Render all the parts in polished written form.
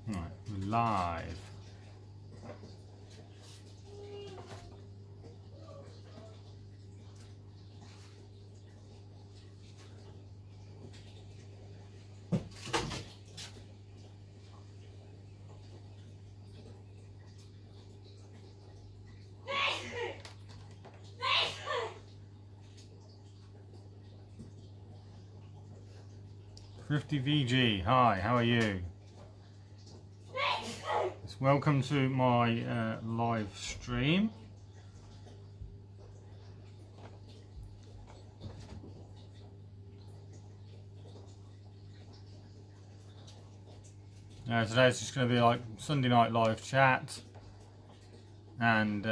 Right, we're live. Thrifty VG, hi, how are you? Welcome to my live stream. Today's just going to be like Sunday night live chat and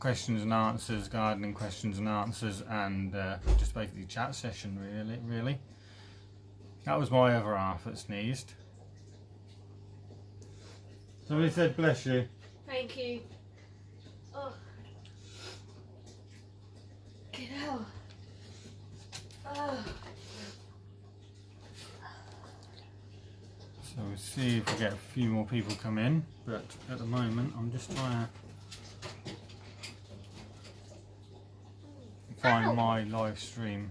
questions and answers, gardening questions and answers, and just basically chat session really. That was my other half that sneezed. Somebody said bless you. Thank you. Oh. Get out. Oh. So we'll see if we get a few more people come in, but at the moment I'm just trying to find my live stream.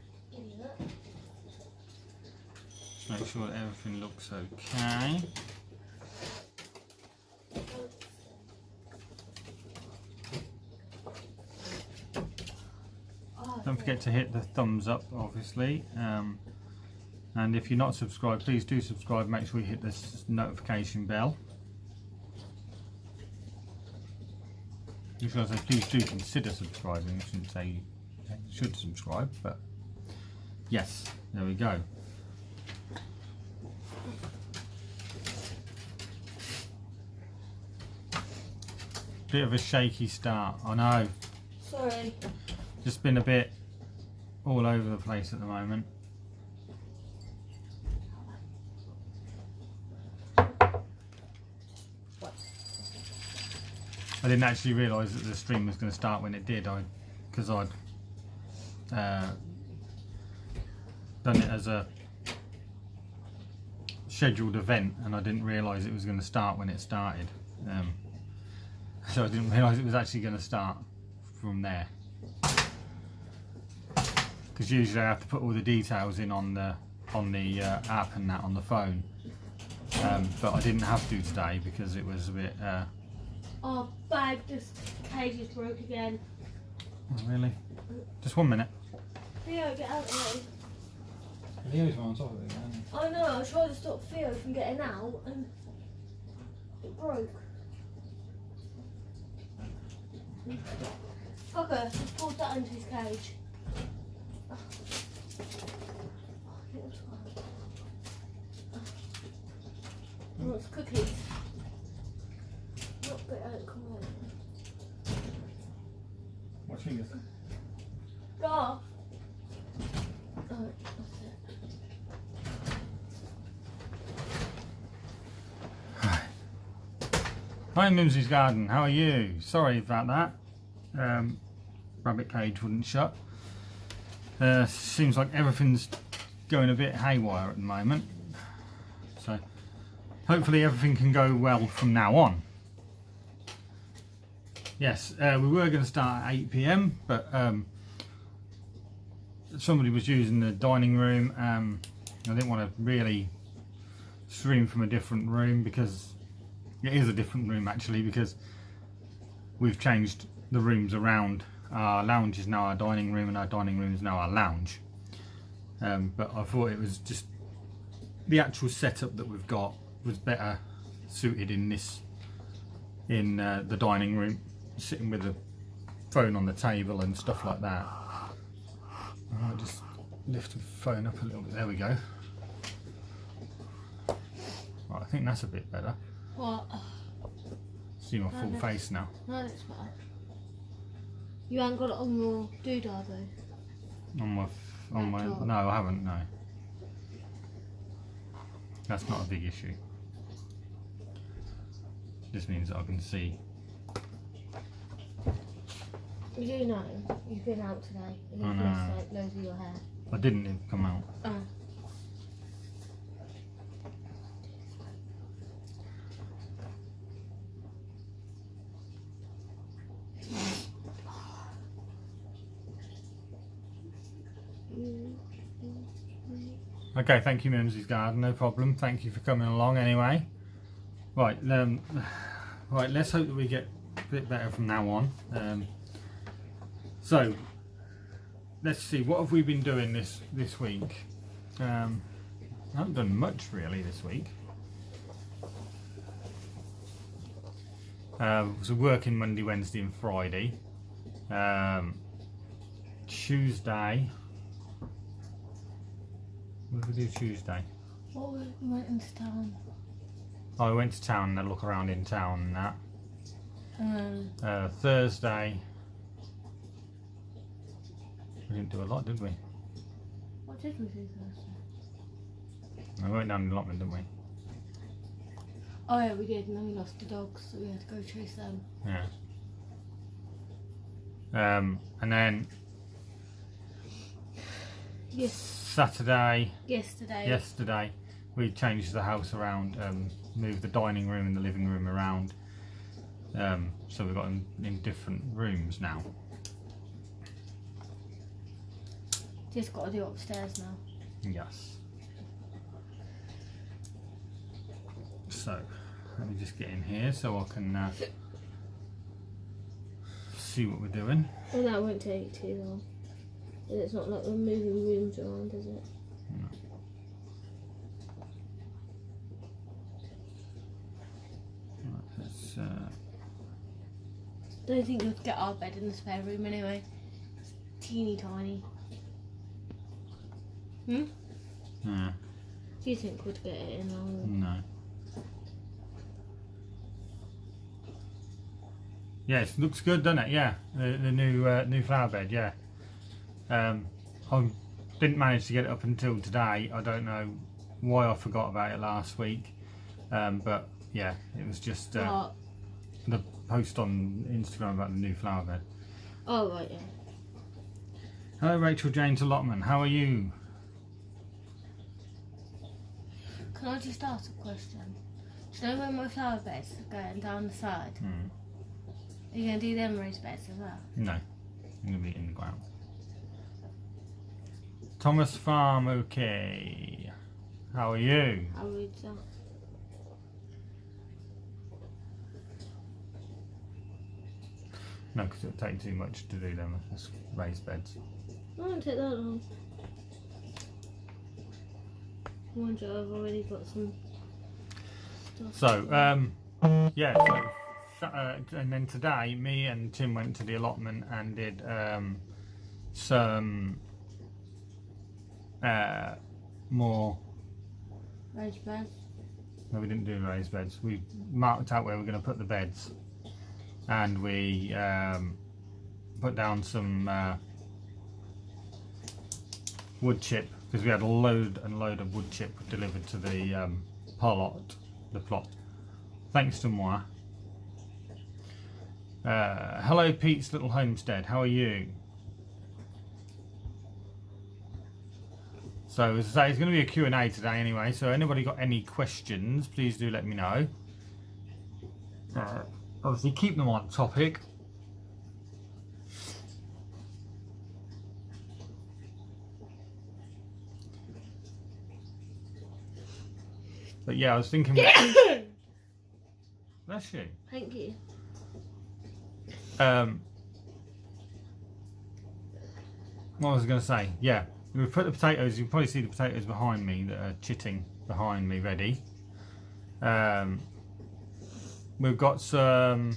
Just make sure that everything looks okay. Don't forget to hit the thumbs up, obviously, and if you're not subscribed, please do subscribe. Make sure you hit this notification bell. You should say please do consider subscribing. I shouldn't say you should subscribe, but yes, there we go. Bit of a shaky start, I know. Sorry. Just been a bit all over the place at the moment. I didn't actually realise that the stream was going to start when it did, because I'd done it as a scheduled event and I didn't realise it was going to start when it started. So I didn't realise it was actually going to start from there. Because usually I have to put all the details in on the app and that on the phone, but I didn't have to today because it was a bit. Oh, babe, this cage is broke again. Oh, really? Just 1 minute. Theo, get out of there. Theo's on top of it again. I know. I tried to stop Theo from getting out, and it broke. Okay, let's pulled that into his cage. He wants cookies. Not bit out, come on. Watch fingers. Go off. Oh, that's it. Hi Mimsy's Garden, how are you? Sorry about that. Rabbit cage wouldn't shut. Seems like everything's going a bit haywire at the moment. So hopefully everything can go well from now on. Yes, we were going to start at 8 PM, but somebody was using the dining room. I didn't want to really stream from a different room because it is a different room actually, because we've changed the rooms around. Our lounge is now our dining room and our dining room is now our lounge. But I thought it was just the actual setup that we've got was better suited in the dining room, sitting with the phone on the table and stuff like that. I might just lift the phone up a little bit. There we go. Right, I think that's a bit better. What? See my full face now. No, that's better. You haven't got it on your doodah though? On my no, I haven't, no. That's not a big issue. This means that I can see. You do know you've been out today. You've lost like loads of your hair. I didn't come out. Oh. Okay, thank you, Mimsy's Garden. No problem. Thank you for coming along anyway. Right, right. Let's hope that we get a bit better from now on. So, let's see. What have we been doing this week? I haven't done much really this week. So working Monday, Wednesday, and Friday. Tuesday. What did we do Tuesday? What we went into town. Oh, we went to town and had a look around in town and that. Thursday. We didn't do a lot, did we? What did we do Thursday? We went down the allotment, didn't we? Oh yeah, we did, and then we lost the dogs, so we had to go chase them. Yeah. And then Yes. Saturday. Yesterday. We changed the house around, moved the dining room and the living room around. So we've got them in different rooms now. Just got to do upstairs now. Yes. So let me just get in here so I can see what we're doing. Well, that won't take too long. And it's not like we're moving rooms around, is it? No. Right, let's, Don't think we'd get our bed in the spare room anyway. It's teeny tiny. Hmm? yeah, Do you think we'd get it in our room? no. Yeah, it looks good, doesn't it? Yeah, the new flower bed. Yeah. I didn't manage to get it up until today. I don't know why I forgot about it last week, but yeah, it was just the post on Instagram about the new flower bed. Oh right, yeah. Hello, Rachel James Allotment. How are you? Can I just ask a question? Do you know where my flower beds are going down the side? Are you going to do them raised beds as well? No, I'm going to be in the ground. Thomas Farm, okay. How are you? I'll read that. No, because it would take too much to do them as raised beds. It won't take that long. Mind you, I've already got some stuff. So, yeah, so, and then today, me and Tim went to the allotment and did some more. Raised beds. No, we didn't do raised beds. We marked out where we're going to put the beds, and we put down some wood chip because we had a load and load of wood chip delivered to the plot. Thanks to moi. Hello, Pete's Little Homestead. How are you? So as I say, it's going to be a Q&A today anyway, so anybody got any questions, please do let me know. Obviously keep them on topic. But yeah, I was thinking... Bless you. Thank you. What was I going to say? Yeah. We've put the potatoes, you can probably see the potatoes behind me that are chitting behind me ready. We've got some,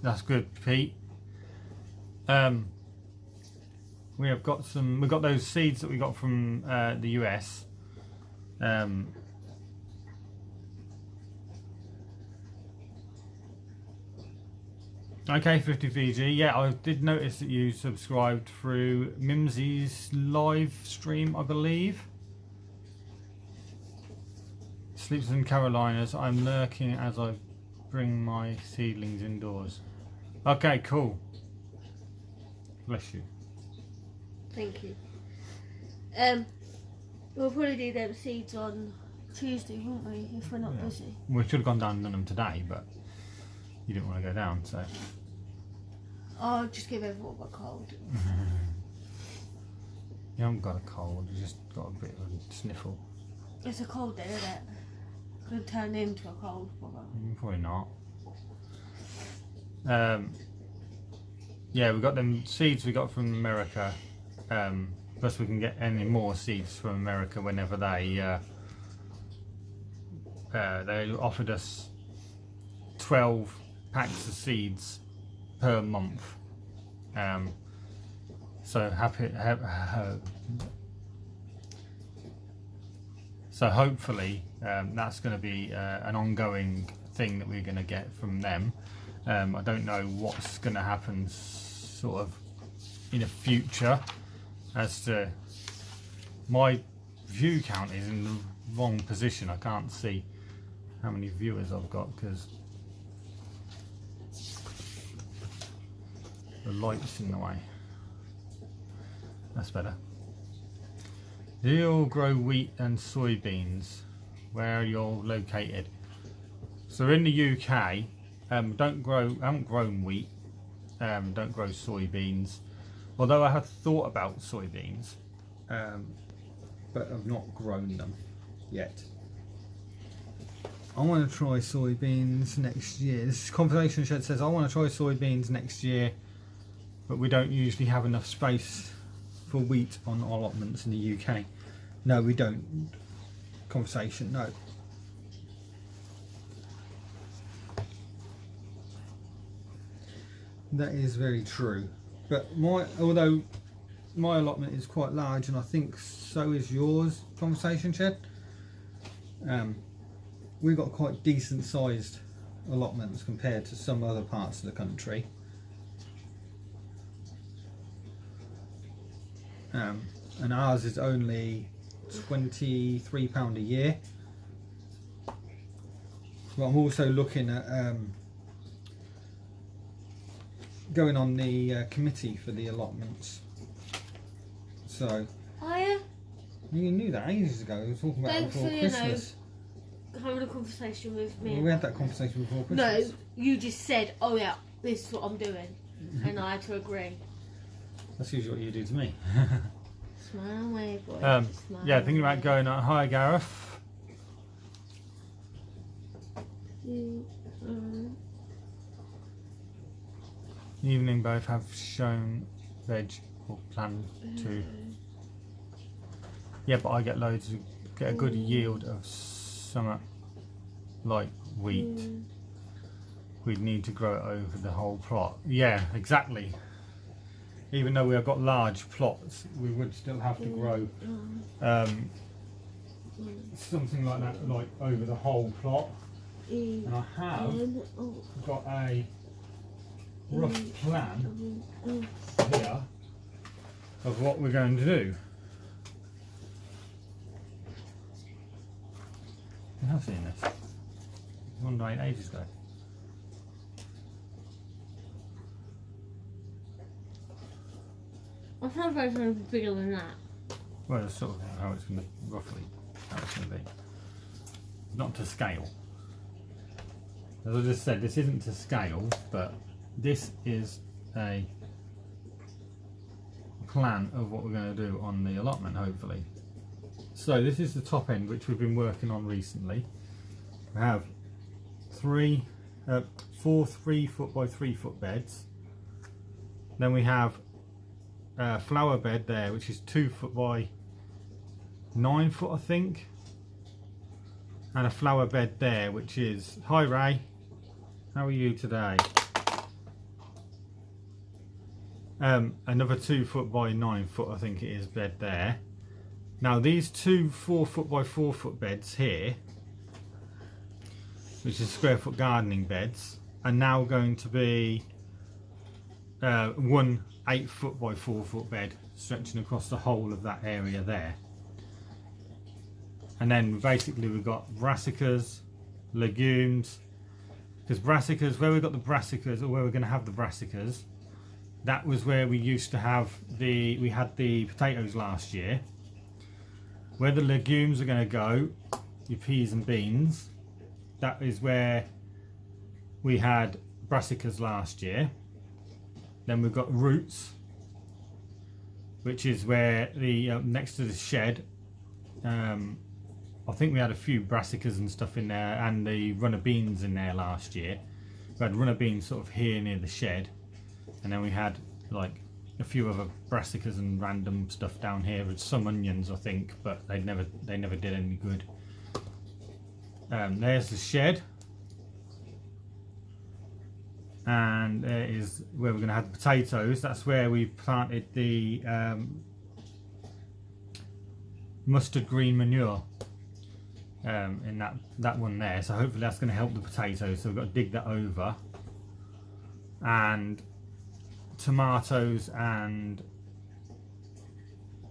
that's good, Pete. We've got those seeds that we got from the US. Okay, 50 Fiji. Yeah, I did notice that you subscribed through Mimsy's live stream, I believe. Sleeps in Carolinas. I'm lurking as I bring my seedlings indoors. Okay, cool. Bless you. Thank you. We'll probably do them seeds on Tuesday, won't we, if we're not busy? We should have gone down and done them today, but you didn't want to go down, so. I'll just give everyone a cold. You haven't got a cold, you just got a bit of a sniffle. It's a cold then, isn't it? Could turn into a cold, probably. Probably not. Yeah, we got them seeds we got from America. Plus we can get any more seeds from America whenever they offered us 12 packs of seeds per month. So so hopefully that's going to be an ongoing thing that we're going to get from them. I don't know what's going to happen sort of in the future, as to my view count is in the wrong position. I can't see how many viewers I've got because the light's in the way. That's better. Do you all grow wheat and soybeans? Where are you all located? So in the UK, I haven't grown wheat, don't grow soybeans, although I have thought about soybeans, but I've not grown them yet. I want to try soybeans next year. This Conversation Shed says I want to try soybeans next year, but we don't usually have enough space for wheat on allotments in the UK. No, we don't. Conversation, no. That is very true. But although my allotment is quite large, and I think so is yours, Conversation Shed. We've got quite decent sized allotments compared to some other parts of the country. And ours is only £23 a year. But I'm also looking at going on the committee for the allotments. So you knew that ages ago. We were talking about it before Christmas. Having a conversation with me. Well, we had that conversation before Christmas. No, you just said, "Oh yeah, this is what I'm doing," and I had to agree. That's usually what you do to me. Smile away, boy. Smile yeah, thinking about going on. Hi, Gareth. Evening, both have shown veg or plan to. Yeah, but I get loads of get a good yield of summer like wheat. We'd need to grow it over the whole plot. Yeah, exactly. Even though we have got large plots, we would still have to grow something like that, like over the whole plot. And I have got a rough plan here of what we're going to do. I have seen this. One died ages ago. I thought it was going to be bigger than that. Well, that's sort of how it's going to, roughly, how it's going to be. Not to scale. As I just said, this isn't to scale, but this is a plan of what we're going to do on the allotment, hopefully. So this is the top end, which we've been working on recently. We have four 3 foot by 3 foot beds. Then we have a flower bed there, which is 2 foot by 9 foot, I think. And a flower bed there, which is, hi Ray, how are you today? Another 2 foot by 9 foot, I think it is, bed there. Now these two 4 foot by 4 foot beds here, which is square foot gardening beds, are now going to be one 8 foot by 4 foot bed stretching across the whole of that area there. And then basically we've got brassicas, legumes, because brassicas, where we've got the brassicas, or where we're going to have the brassicas, that was where we used to have we had the potatoes last year. Where the legumes are going to go, your peas and beans, that is where we had brassicas last year. Then we've got roots, which is where the next to the shed. I think we had a few brassicas and stuff in there, and the runner beans in there last year. We had runner beans sort of here near the shed, and then we had like a few other brassicas and random stuff down here with some onions, I think, but they never did any good. There's the shed, and there is where we're going to have the potatoes. That's where we planted the mustard green manure in that one there, so hopefully that's going to help the potatoes. So we've got to dig that over, and tomatoes and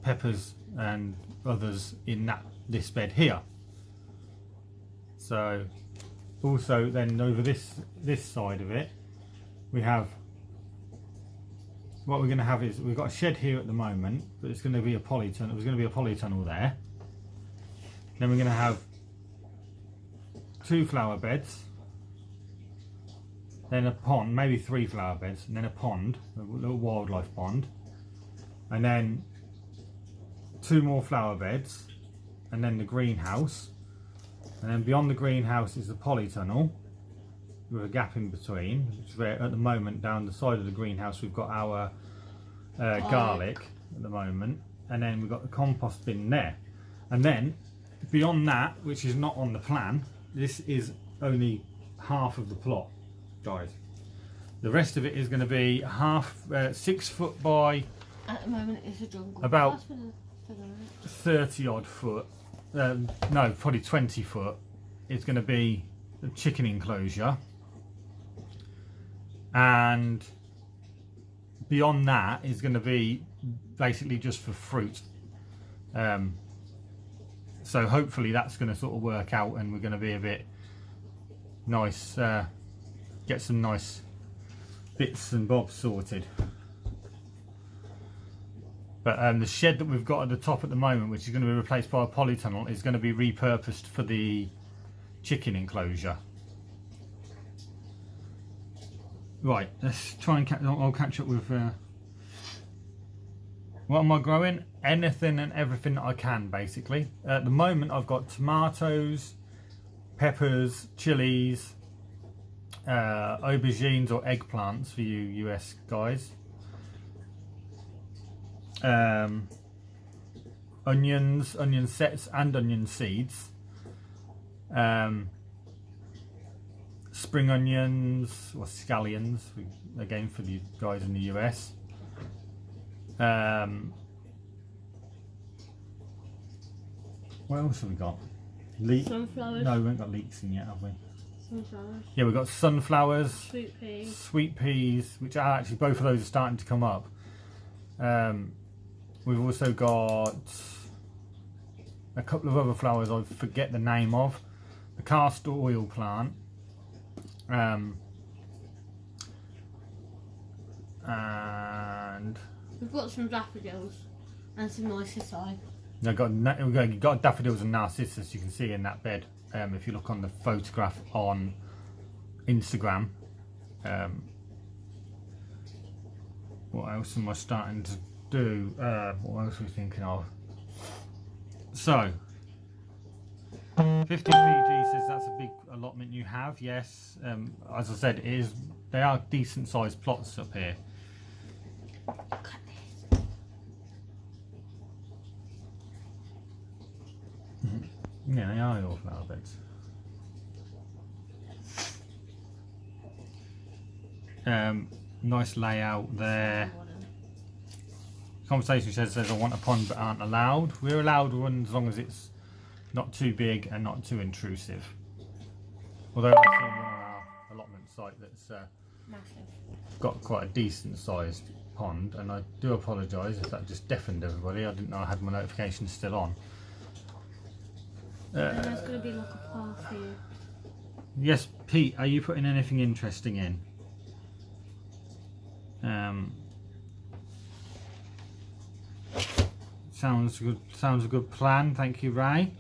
peppers and others in this bed here. So also then over this side of it, we have, what we're going to have is, we've got a shed here at the moment, but it's going to be a polytunnel. There's going to be a polytunnel there. Then we're going to have 2 flower beds, then a pond, maybe 3 flower beds, and then a pond, a little wildlife pond, and then 2 more flower beds, and then the greenhouse, and then beyond the greenhouse is the polytunnel with a gap in between, which is where at the moment down the side of the greenhouse we've got our garlic at the moment, and then we've got the compost bin there. And then beyond that, which is not on the plan, this is only half of the plot, guys. The rest of it is going to be 6 foot by, at the moment it's a jungle, about 30 odd foot, no, probably 20 foot. It's going to be the chicken enclosure, and beyond that is going to be basically just for fruit. So hopefully that's going to sort of work out, and we're going to be a bit nice, get some nice bits and bobs sorted. But the shed that we've got at the top at the moment, which is going to be replaced by a polytunnel, is going to be repurposed for the chicken enclosure. Right, let's try and I'll catch up with what am I growing? Anything and everything that I can, basically. At the moment I've got tomatoes, peppers, chilies, aubergines or eggplants for you US guys, onions, onion sets and onion seeds, spring onions or scallions, again for the guys in the US. What else have we got? Sunflowers. No, we haven't got leeks in yet, have we? Sunflowers. Yeah, we've got sunflowers, Sweet peas, which are actually, both of those are starting to come up. We've also got a couple of other flowers I forget the name of. The castor oil plant. And we've got some daffodils and some narcissi. We've got daffodils and narcissus, you can see in that bed, if you look on the photograph on Instagram. What else am I starting to do? What else are we thinking of? So 50 VG says that's a big allotment you have. Yes, as I said, they are decent sized plots up here. Look at this. Yeah, they are your flower beds. Nice layout there. Conversation says I want a pond but aren't allowed. We're allowed one as long as it's not too big and not too intrusive. Although I've seen one on our allotment site that's got quite a decent sized pond, and I do apologise if that just deafened everybody. I didn't know I had my notifications still on. And there's going to be like a path here. Yes, Pete, are you putting anything interesting in? Sounds good. Sounds a good plan. Thank you, Ray.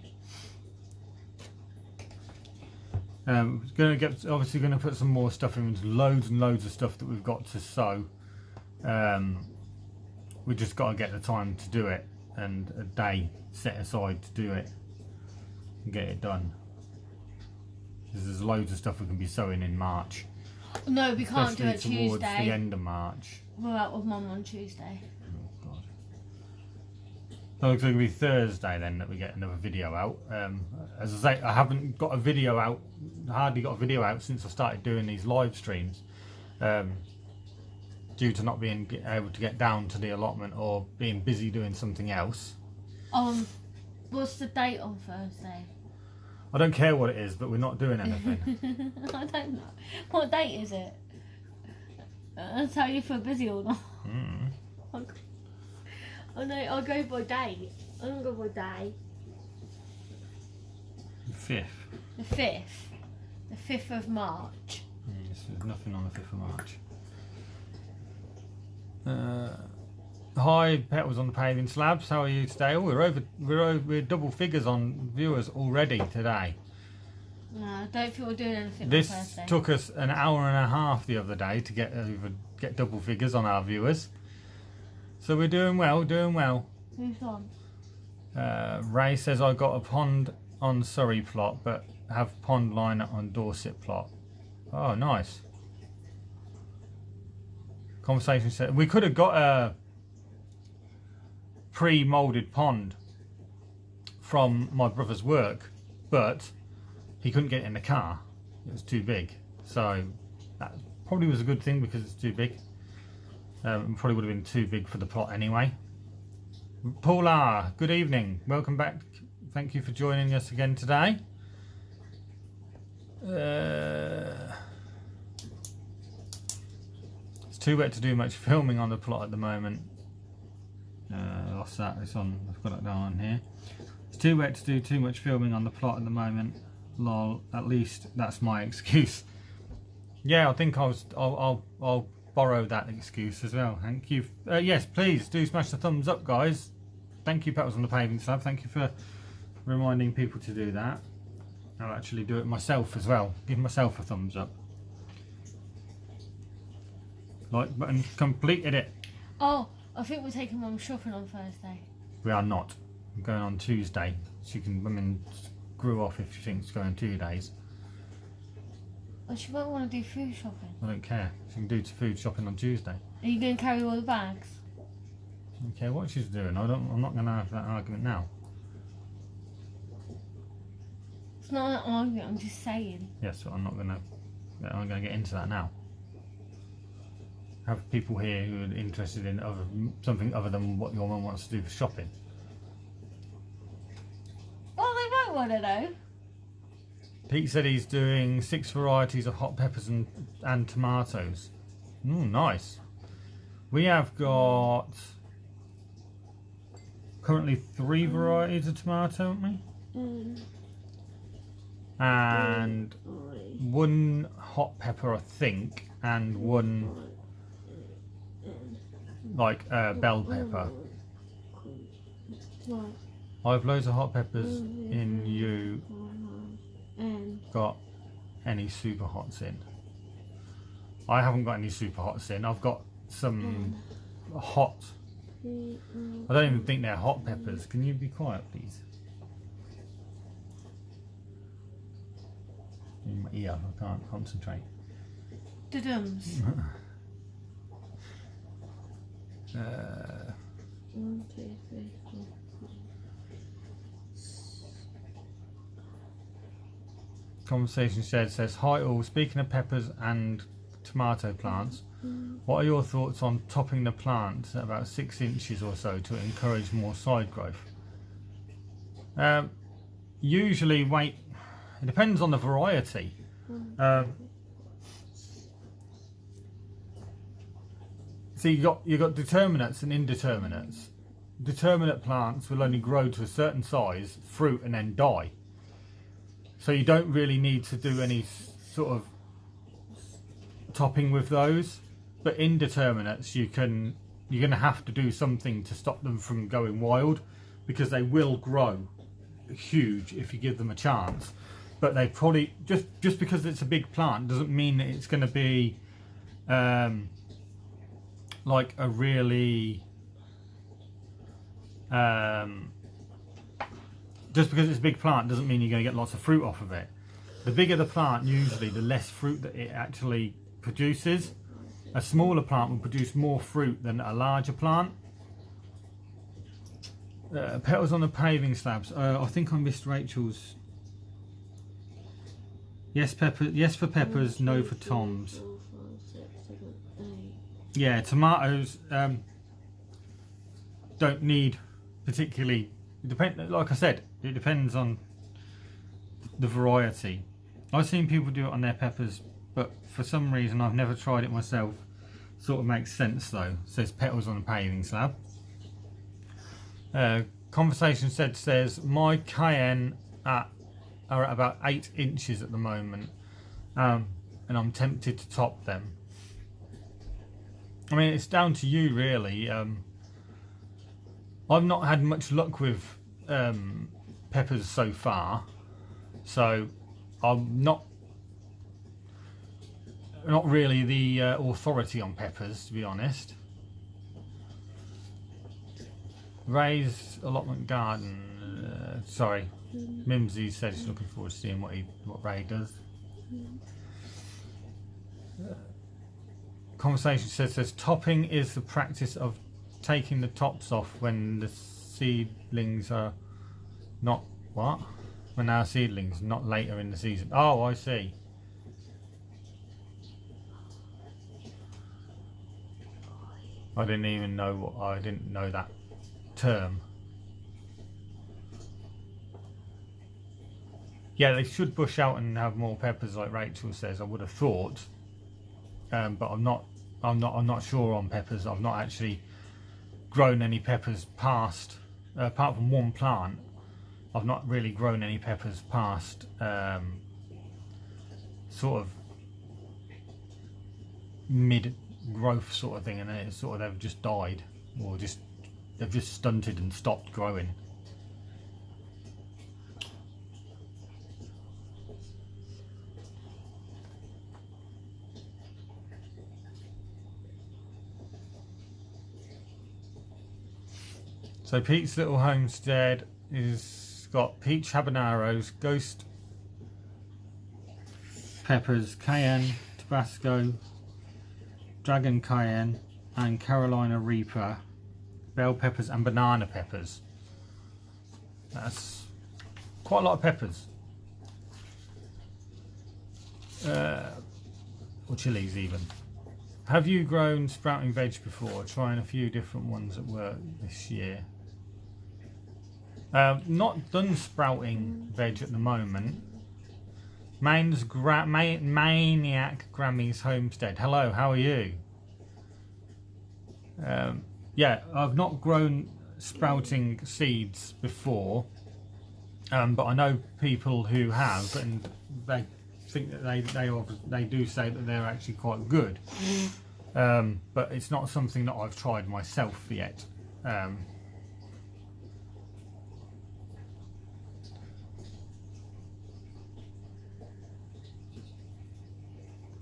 Obviously going to put some more stuff in. There's loads and loads of stuff that we've got to sow. we just got to get the time to do it and a day set aside to do it and get it done. Because there's loads of stuff we can be sowing in March. No, we can't do it Especially towards Tuesday. the end of March. We're out with Mum on Tuesday. Oh God. So it's going to be Thursday then that we get another video out. As I say, I haven't got a video out, hardly got a video out since I started doing these live streams. Due to not being able to get down to the allotment or being busy doing something else. What's the date on Thursday? I don't care what it is, but we're not doing anything. I don't know. What date is it? I'll tell you if we're busy or not. Oh no, I'll go by date. I don't go by day. The 5th. The 5th. The 5th of March. There's nothing on the 5th of March. Hi, Petals on the Paving Slabs. How are you today? Oh, we're double figures on viewers already today. No, I don't think we're doing anything This on Thursday. took us an hour and a half the other day to get double figures on our viewers. So we're doing well, doing well. Who's on? Ray says I got a pond on Surrey plot, but have pond line on Dorset plot. Oh, nice. Conversation said we could have got a pre-molded pond from my brother's work, but he couldn't get it in the car. It was too big, so that probably was a good thing because it's too big. Probably would have been too big for the plot anyway. Paula, good evening, welcome back. Thank you for joining us again today. It's too wet to do much filming on the plot at the moment. Lost that. It's on. I've got it down on here. It's too wet to do too much filming on the plot at the moment. Lol. At least that's my excuse. Yeah, I think I'll borrow that excuse as well. Thank you. Yes, please do smash the thumbs up, guys. Thank you, Petals on the Paving Slab. Thank you for reminding people to do that. I'll actually do it myself as well. Give myself a thumbs up. Like button completed it. Oh, I think we're taking Mum shopping on Thursday. We are not. I'm going on Tuesday. She can screw off if she thinks it's going 2 days. Oh, she won't want to do food shopping. I don't care. She can do food shopping on Tuesday. Are you going to carry all the bags? I don't care what she's doing. I'm not going to have that argument now. It's not an argument, I'm just saying. Yes, but I'm going to get into that now. Have people here who are interested in something other than what your mum wants to do for shopping. Well, they might want to know. Pete said he's doing 6 varieties of hot peppers and tomatoes. Nice. We have got currently 3 varieties of tomato, haven't we? And 1 hot pepper, I think, and 1 like bell pepper. I have loads of hot peppers in you. Got any super hots in? I haven't got any super hots in. I've got some hot. I don't even think they're hot peppers. Can you be quiet, please? In my ear, I can't concentrate. Dudums. 1, 2, 3, 4. Conversation Shed says, hi all, speaking of peppers and tomato plants, what are your thoughts on topping the plants at about 6 inches or so to encourage more side growth? Usually it depends on the variety. So you got determinates and indeterminates. Determinate plants will only grow to a certain size, fruit, and then die. So you don't really need to do any sort of topping with those. But indeterminates, you're going to have to do something to stop them from going wild, because they will grow huge if you give them a chance. But they probably, just because it's a big plant doesn't mean that it's going to be like a really Just because it's a big plant doesn't mean you're going to get lots of fruit off of it. The bigger the plant, usually the less fruit that it actually produces. A smaller plant will produce more fruit than a larger plant. Petals on the paving slabs. I think I missed Rachel's. Yes, yes for peppers, no for toms. 4, 5, 6, 7, 8. Yeah, tomatoes don't need particularly. Like I said, it depends on the variety. I've seen people do it on their peppers, but for some reason I've never tried it myself. Sort of makes sense though. It says petals on a paving slab. Conversation says my cayenne are at about 8 inches at the moment, and I'm tempted to top them. I mean, it's down to you really. I've not had much luck with peppers so far, so I'm not really the authority on peppers, to be honest. Ray's allotment garden. Sorry, Mimsy said he's looking forward to seeing what Ray does. Conversation says topping is the practice of taking the tops off when the seedlings are not what? When our seedlings, not later in the season. Oh, I see. I didn't know that term. Yeah, they should bush out and have more peppers, like Rachel says. I would have thought, but I'm not sure on peppers. I've not actually grown any peppers past, apart from one plant. I've not really grown any peppers past sort of mid-growth sort of thing, and then they've just died, or they've just stunted and stopped growing. So Pete's little homestead is got peach habaneros, ghost peppers, cayenne, Tabasco, dragon cayenne, and Carolina Reaper, bell peppers, and banana peppers. That's quite a lot of peppers. Or chilies even. Have you grown sprouting veg before? Trying a few different ones at work this year. Not done sprouting veg at the moment. Maniac Grammy's homestead. Hello, how are you? Yeah, I've not grown sprouting seeds before, but I know people who have, and they think that they do say that they're actually quite good. But it's not something that I've tried myself yet.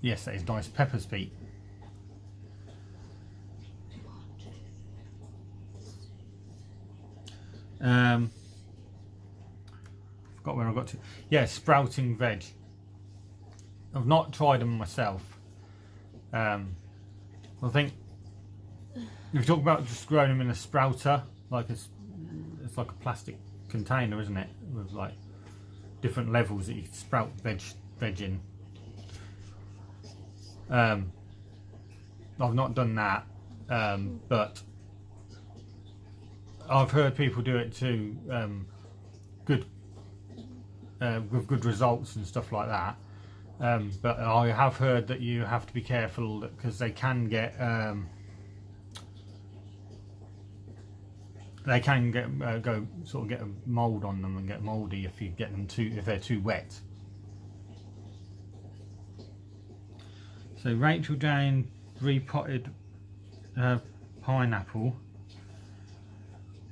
Yes, that is nice peppers, Pete. Forgot where I got to. Yeah, sprouting veg. I've not tried them myself. I think if you talk about just growing them in a sprouter, like it's like a plastic container, isn't it? With like different levels that you can sprout veg in. I've not done that, but I've heard people do it too, with good results and stuff like that. But I have heard that you have to be careful because they can get a mould on them and get mouldy if you get them if they're too wet. So Rachel Jane repotted her pineapple.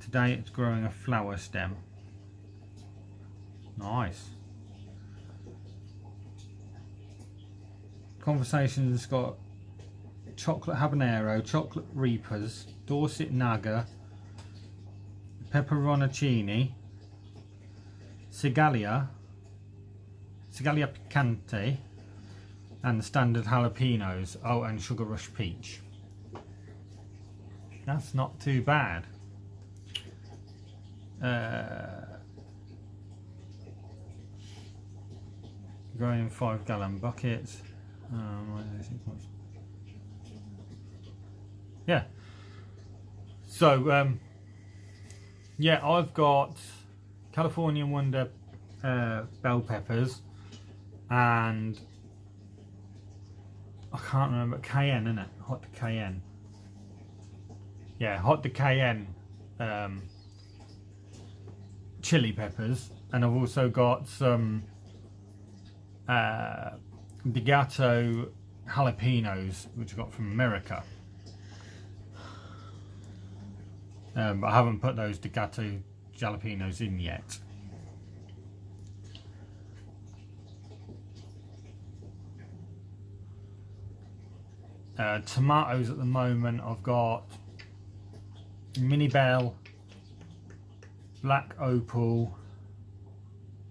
Today it's growing a flower stem. Nice. Conversation's got chocolate habanero, chocolate reapers, Dorset Naga, pepperoncini, Sigalia picante, and the standard jalapenos. Oh, and sugar rush peach. That's not too bad. Going in 5-gallon buckets. Yeah. So yeah, I've got California Wonder bell peppers, and I can't remember, cayenne, isn't it? Hot cayenne. Yeah, hot cayenne chili peppers, and I've also got some Digato jalapenos, which I got from America. But I haven't put those Digato jalapenos in yet. Tomatoes at the moment, I've got Mini Bell, Black Opal,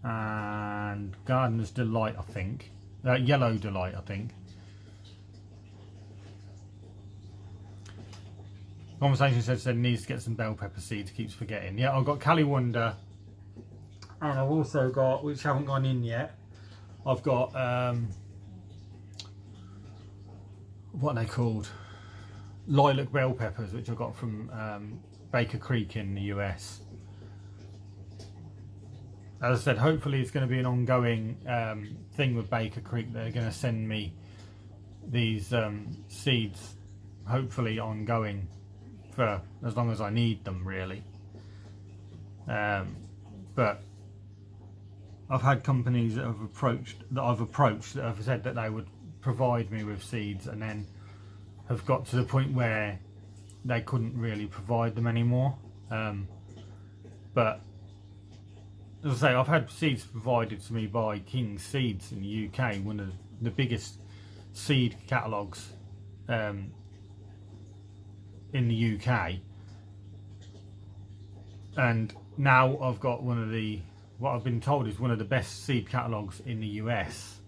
and Gardener's Delight, I think. Yellow Delight, I think. Conversation said needs to get some bell pepper seeds, keeps forgetting. Yeah, I've got Cali Wonder, and I've also got, which haven't gone in yet, I've got what are they called? Lilac bell peppers, which I got from Baker Creek in the US. As I said, hopefully it's going to be an ongoing thing with Baker Creek. They're going to send me these seeds, hopefully ongoing, for as long as I need them, really. But I've had companies that I've approached that have said that they would provide me with seeds, and then have got to the point where they couldn't really provide them anymore. But as I say, I've had seeds provided to me by King Seeds in the UK, one of the biggest seed catalogues in the UK. And now I've got one of the, what I've been told is one of the best seed catalogues in the US,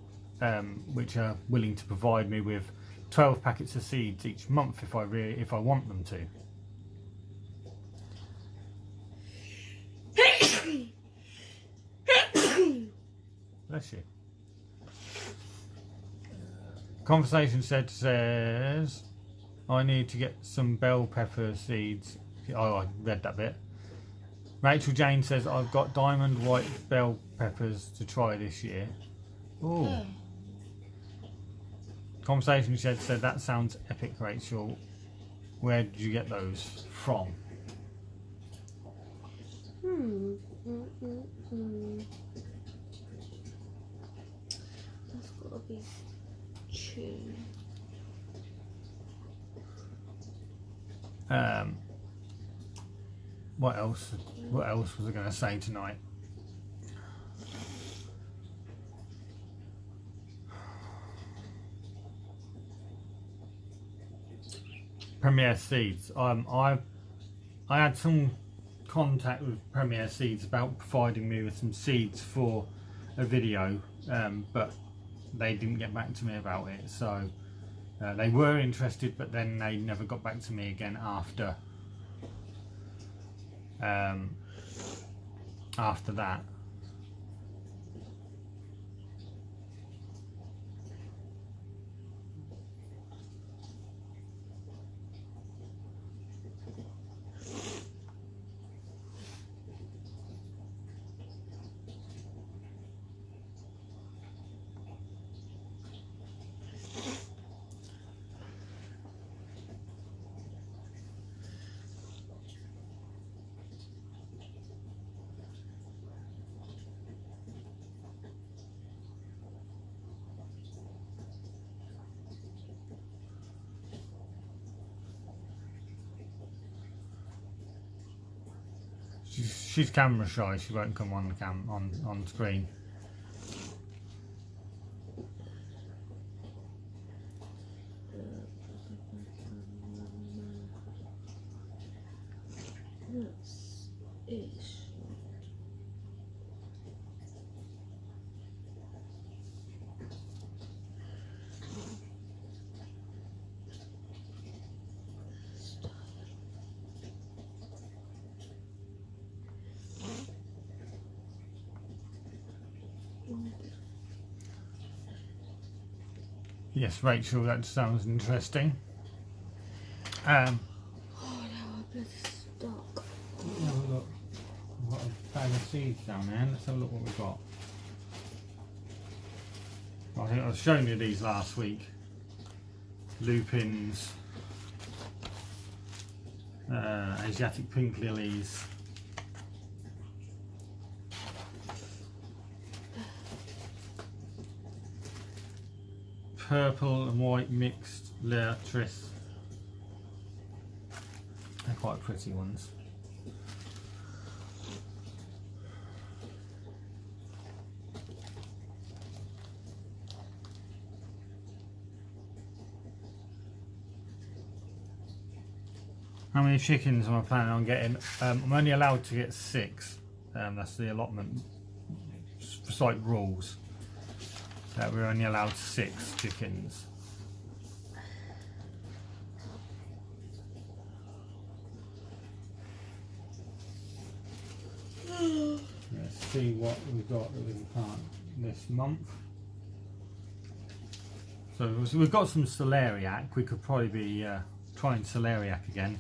which are willing to provide me with 12 packets of seeds each month if I want them to. Bless you. Conversation says I need to get some bell pepper seeds. Oh, I read that bit. Rachel Jane says I've got diamond white bell peppers to try this year. Oh. Conversation said that sounds epic, Rachel. Where did you get those from? That's gotta be true. What else was I going to say tonight? Premier Seeds. I had some contact with Premier Seeds about providing me with some seeds for a video, but they didn't get back to me about it. So they were interested, but then they never got back to me again after that. She's camera shy. She won't come on the on screen. Ish. Yes, Rachel, that sounds interesting. Oh no, I've been stuck. Let's have a look. We've got a bag of seeds down there. Let's have a look what we've got. I think I was showing you these last week. Lupins, Asiatic pink lilies, purple and white mixed Leatris. They're quite pretty ones. How many chickens am I planning on getting? I'm only allowed to get 6. That's the allotment site rules. We're only allowed 6 chickens. Let's see what we've got that we can plant this month. So we've got some celeriac. We could probably be trying celeriac again,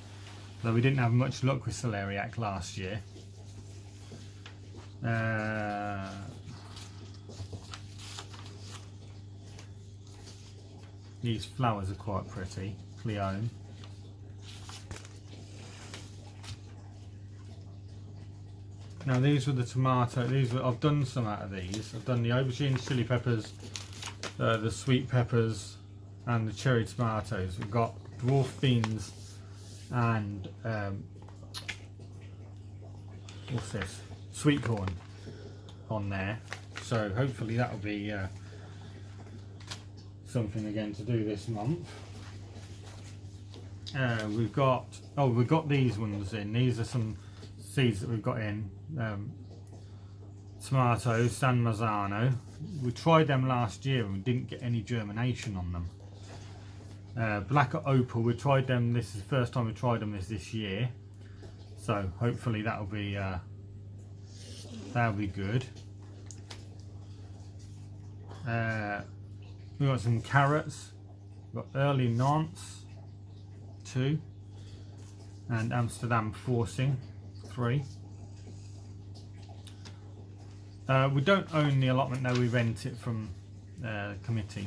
though we didn't have much luck with celeriac last year. These flowers are quite pretty, Cleone. Now these were the tomato. I've done some out of these. I've done the aubergine, chili peppers, the sweet peppers, and the cherry tomatoes. We've got dwarf beans and what's this? Sweet corn on there. So hopefully that'll be something again to do this month. We've got these ones in. These are some seeds that we've got in. Tomatoes, San Marzano. We tried them last year and we didn't get any germination on them. Black opal, we tried them. This is the first time we tried them this year. So hopefully that'll be good. We've got some carrots. We've got early Nantes 2 and Amsterdam forcing 3. We don't own the allotment, no, we rent it from committee.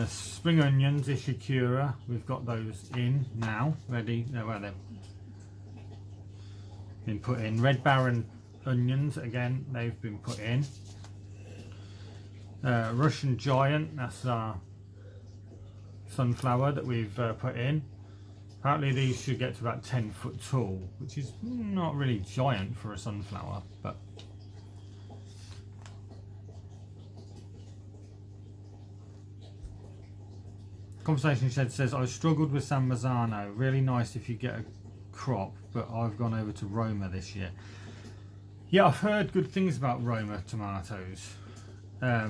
Spring onions, Ishikura, we've got those in now, ready. Well, they've been put in. Red Baron onions, again, they've been put in. Russian Giant, that's our sunflower that we've put in. Apparently these should get to about 10 foot tall, which is not really giant for a sunflower, but Conversation Shed says, I struggled with San Marzano, really nice if you get a crop, but I've gone over to Roma this year. Yeah, I've heard good things about Roma tomatoes. So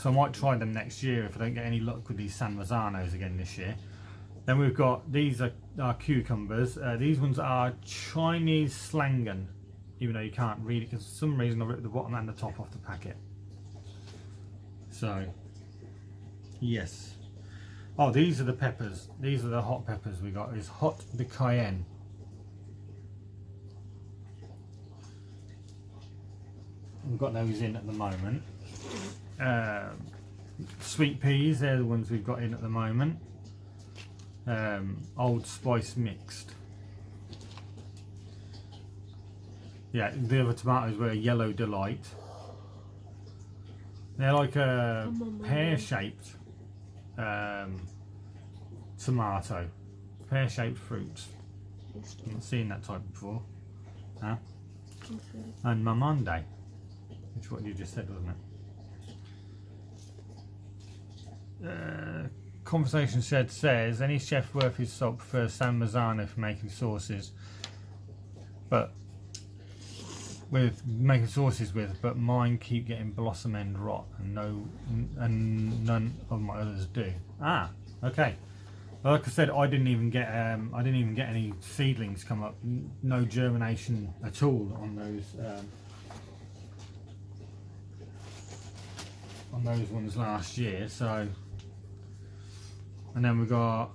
I might try them next year if I don't get any luck with these San Marzanos again this year. Then we've got, these are our cucumbers. These ones are Chinese Slangen, even though you can't read it because for some reason I ripped the bottom and the top off the packet. So, yes. Oh, these are the peppers. These are the hot peppers we got. It's hot de Cayenne. We've got those in at the moment. Sweet peas, they're the ones we've got in at the moment. Old Spice mixed. Yeah, the other tomatoes were Yellow Delight. They're like a pear-shaped tomato. Pear-shaped fruits. I've not seen that type before. Huh? And Mamonde, which is what you just said, wasn't it? Conversation Shed says, any chef worth his salt prefers San Marzano for making sauces. but with making sauces with, but mine keep getting blossom end rot, and none of my others do. Ah, okay. Like I said, I didn't even get any seedlings come up. No germination at all on those ones last year. So, and then we got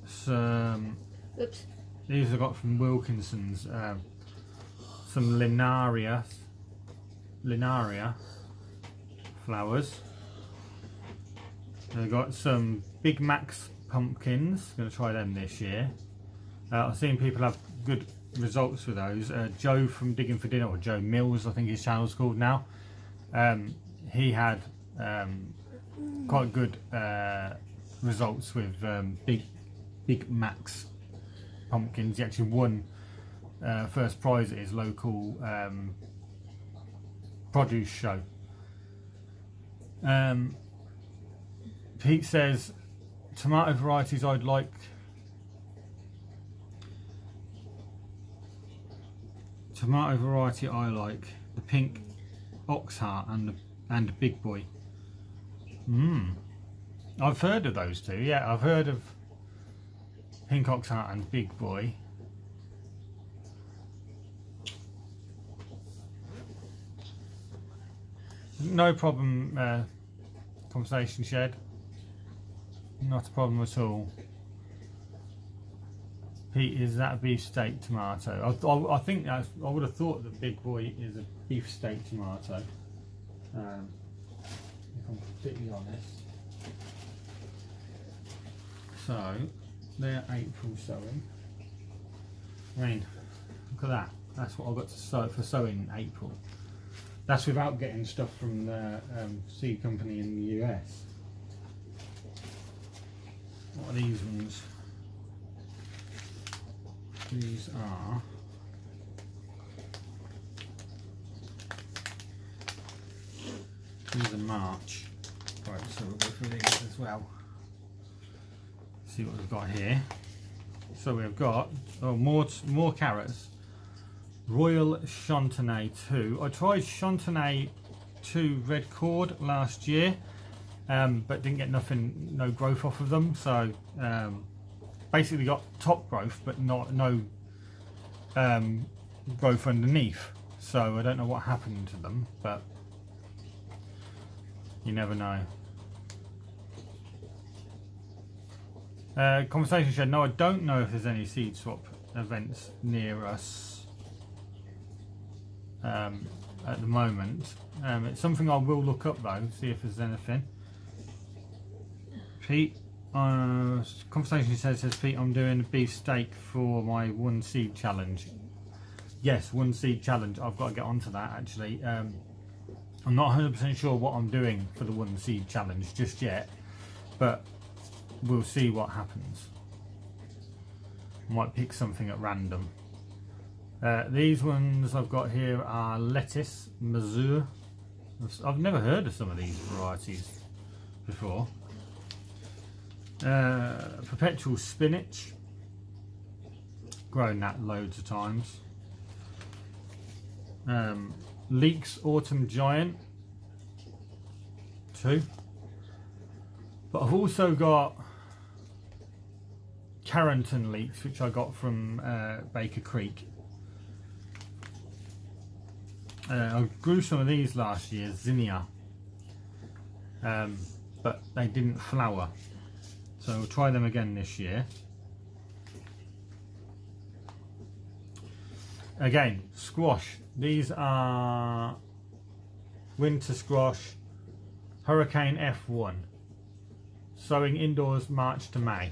some. Oops. These I got from Wilkinson's. Some linaria flowers. I've got some Big Max pumpkins. Going to try them this year. I've seen people have good results with those. Joe from Digging for Dinner, or Joe Mills, I think his channel's called now. He had quite good results with Big Max pumpkins. He actually won first prize at his local produce show. Pete says tomato varieties I'd like. Tomato variety I like the pink Oxheart and Big Boy. I've heard of those two. Yeah, I've heard of pink Oxheart and Big Boy. No problem, conversation shed. Not a problem at all. Pete, is that a beefsteak tomato? I think that's, I would have thought that Big Boy is a beefsteak tomato. If I'm completely honest. So, they're April sowing. I mean, look at that. That's what I've got to sow for sowing in April. That's without getting stuff from the seed company in the US. What are these ones? These are March. Right, so we'll go through these as well. See what we've got here. So we've got more carrots. Royal Chantenay 2. I tried Chantenay 2 Red Cord last year, but didn't get no growth off of them. So basically got top growth, but no growth underneath. So I don't know what happened to them, but you never know. Conversation shed. No, I don't know if there's any seed swap events near us at the moment. It's something I will look up though, see if there's anything. Pete, conversation says Pete, I'm doing a beefsteak for my one seed challenge. Yes, one seed challenge. I've got to get onto that actually. I'm not 100% sure what I'm doing for the one seed challenge just yet, but we'll see what happens. Might pick something at random. These ones I've got here are lettuce, mazur. I've never heard of some of these varieties before. Perpetual spinach. Grown that loads of times. Leeks Autumn Giant 2. But I've also got Carrington leeks, which I got from Baker Creek. I grew some of these last year, zinnia, but they didn't flower, so we'll try them again this year. Again, squash. These are winter squash, Hurricane F1, sowing indoors March to May.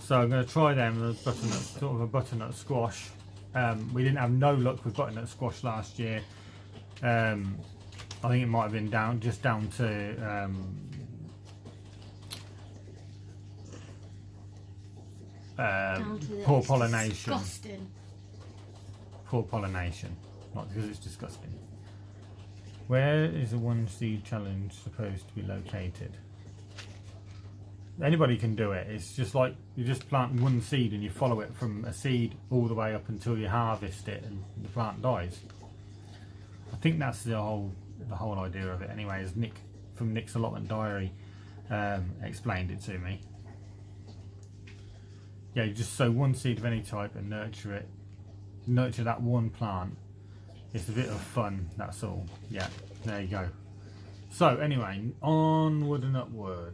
So I'm going to try them, sort of a butternut squash. We didn't have no luck with butternut squash last year. I think it might have been down to poor pollination. Disgusting. Poor pollination, not because it's disgusting. Where is the one seed challenge supposed to be located? anybody can do it. It's just like you just plant one seed and you follow it from a seed all the way up until you harvest it and the plant dies. I think that's the whole idea of it anyway, as Nick from Nick's Allotment Diary explained it to me. Yeah, you just sow one seed of any type and nurture it. Nurture that one plant. It's a bit of fun, that's all. Yeah, there you go. So anyway, onward and upward.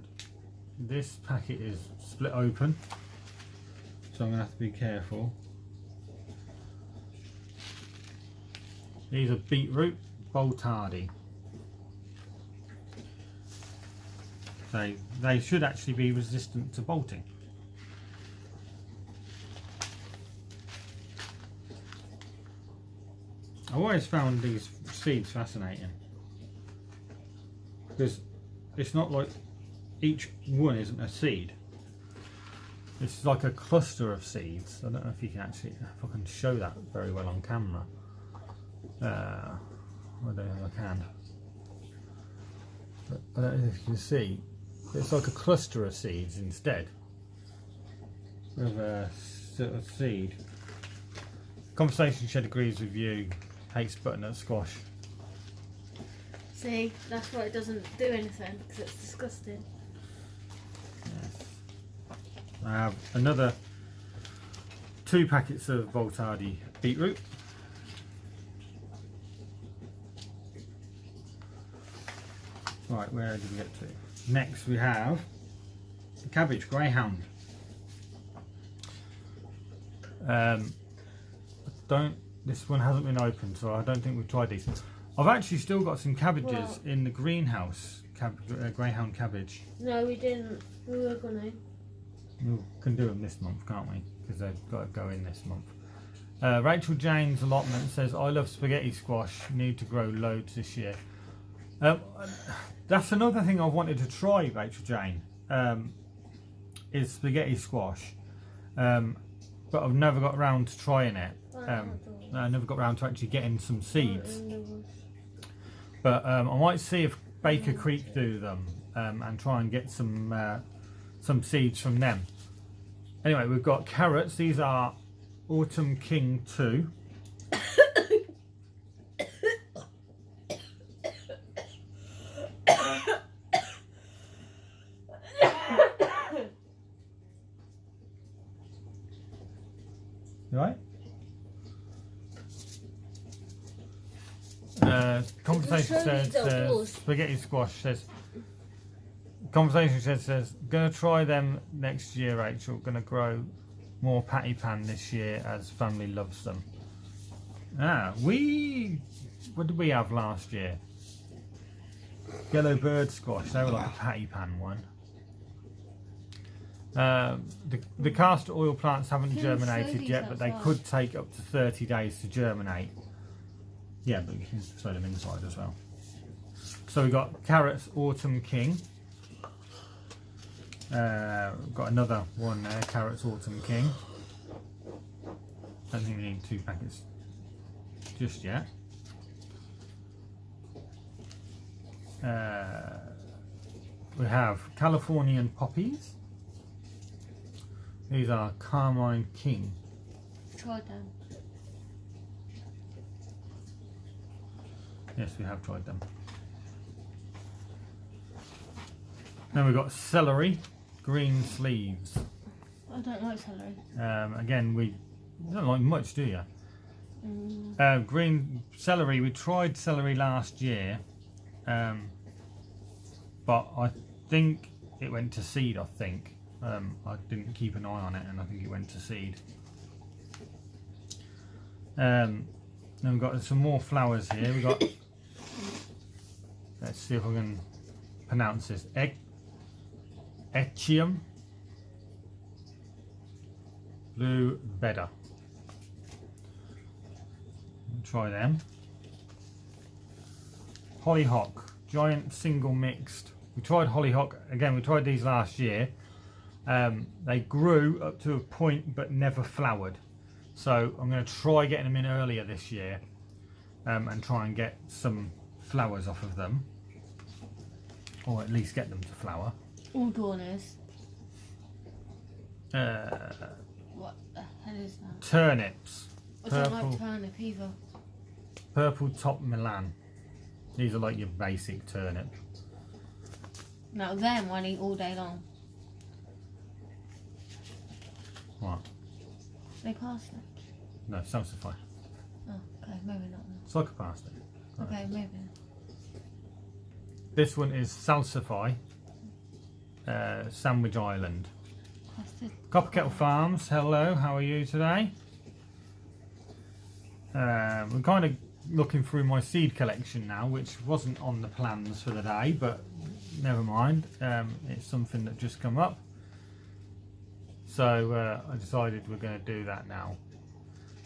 This packet is split open, so I'm going to have to be careful. These are beetroot, Boltardi. They should actually be resistant to bolting. I've always found these seeds fascinating because it's not like each one isn't a seed. It's like a cluster of seeds. I don't know if you can actually, if I can show that very well on camera. I don't know if I can. But I don't know if you can see. It's like a cluster of seeds instead of a sort of seed. Conversation Shed agrees with you. Hates butternut squash. See, that's why it doesn't do anything, because it's disgusting. Yes. I have another 2 packets of Boltardi beetroot. Right, where did we get to? Next we have the cabbage greyhound. This one hasn't been opened, so I don't think we've tried these. I've actually still got some cabbages in the greenhouse, greyhound cabbage. No, we didn't. We were gonna. We can do them this month, can't we? Because they've got to go in this month. Rachel Jane's Allotment says, I love spaghetti squash, need to grow loads this year. That's another thing I've wanted to try, Rachel Jane, is spaghetti squash. But I've never got around to trying it. I never got around to actually getting some seeds. But I might see if Baker Creek do them and try and get some seeds from them. Anyway, we've got carrots. These are Autumn King 2. Right? Conversation says spaghetti squash says Conversation says gonna try them next year, Rachel. Gonna grow more patty pan this year as family loves them. What did we have last year? Yellow bird squash, they were like a patty pan one. The castor oil plants haven't germinated yet, but they could take up to 30 days to germinate. Yeah, but you can sow them inside as well. So we've got carrots, Autumn King. We've got another one there, carrots, Autumn King. Don't think we need 2 packets just yet. We have Californian poppies. These are Carmine King. Tried them. Yes, we have tried them. Then we've got celery, green sleeves. I don't like celery. Again, you don't like much, do you? Green celery, we tried celery last year, but I think it went to seed, I think. I didn't keep an eye on it and I think it went to seed. Then we've got some more flowers here. We've got, let's see if I can pronounce this, Echium Blue Bedder. Try them. Hollyhock, giant single mixed. We tried hollyhock, again we tried these last year. They grew up to a point but never flowered. So I'm going to try getting them in earlier this year and try and get some flowers off of them. Or at least get them to flower. All dawners. What the hell is that? Turnips. I don't like turnip either. Purple top Milan. These are like your basic turnip. No, them I eat all day long. What? They parsnips. No, salsify. Oh, okay, maybe not then. It's like a parsnip. Okay, maybe. This one is salsify. Sandwich Island. Copper Kettle Farms, hello, how are you today? We're kind of looking through my seed collection now, which wasn't on the plans for the day, but never mind. It's something that just come up. So I decided we're going to do that now.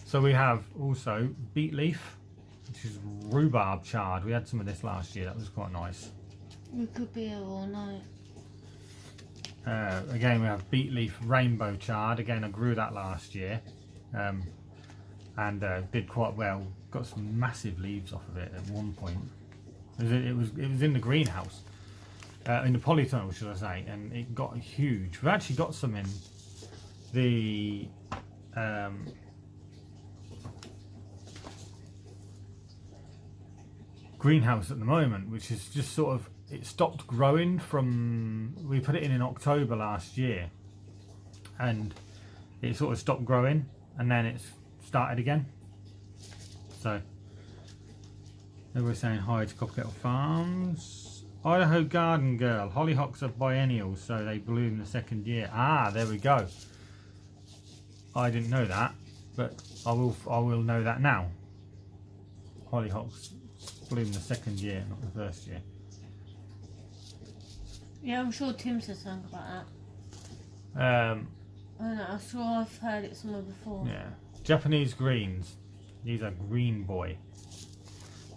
So we have also beet leaf, which is rhubarb chard. We had some of this last year, that was quite nice. We could be here all night. Again, we have beet leaf rainbow chard. Again, I grew that last year and did quite well. Got some massive leaves off of it at one point. It was in the greenhouse, in the polytunnel, should I say, and it got huge. We've actually got some in the greenhouse at the moment, which is just sort of, it stopped growing from, we put it in October last year and it sort of stopped growing and then it's started again. So everybody's saying hi to Copper Kettle Farms. Idaho Garden Girl, hollyhocks are biennial, so they bloom the second year. Ah, there we go. I didn't know that, but I will know that now. Hollyhocks bloom the second year, not the first year. Yeah, I'm sure Tim said something about that. I don't know, I'm sure I've heard it somewhere before. Yeah. Japanese greens. These are green boy.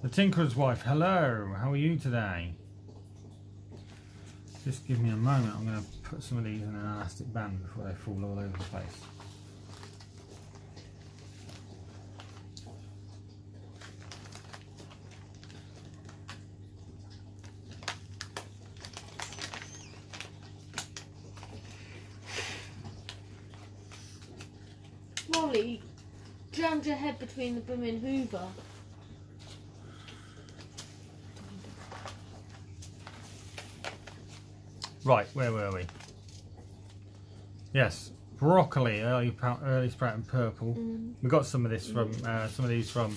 The Tinkerer's Wife, hello, how are you today? Just give me a moment, I'm going to put some of these in an elastic band before they fall all over the place. Molly, jammed your head between the blooming Hoover. Right, where were we? Yes, broccoli, early sprout and purple. We got some of this from these from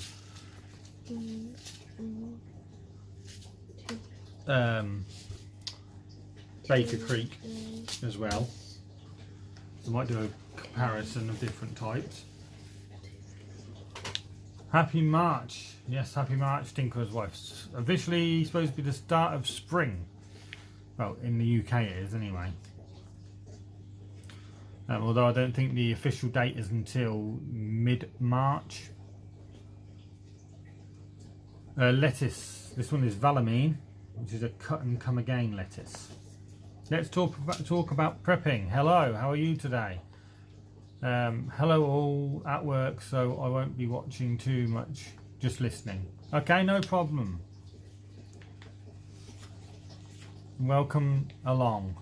Baker Creek as well. So I might do a comparison of different types. Happy March, yes, happy March, Tinkerer's Wife. Officially supposed to be the start of spring. Well, in the UK it is anyway. Although I don't think the official date is until mid-March. Lettuce, this one is Valamine, which is a cut and come again lettuce. Let's talk about prepping. Hello, how are you today? Hello all at work, so I won't be watching too much, just listening. Okay, no problem. Welcome along.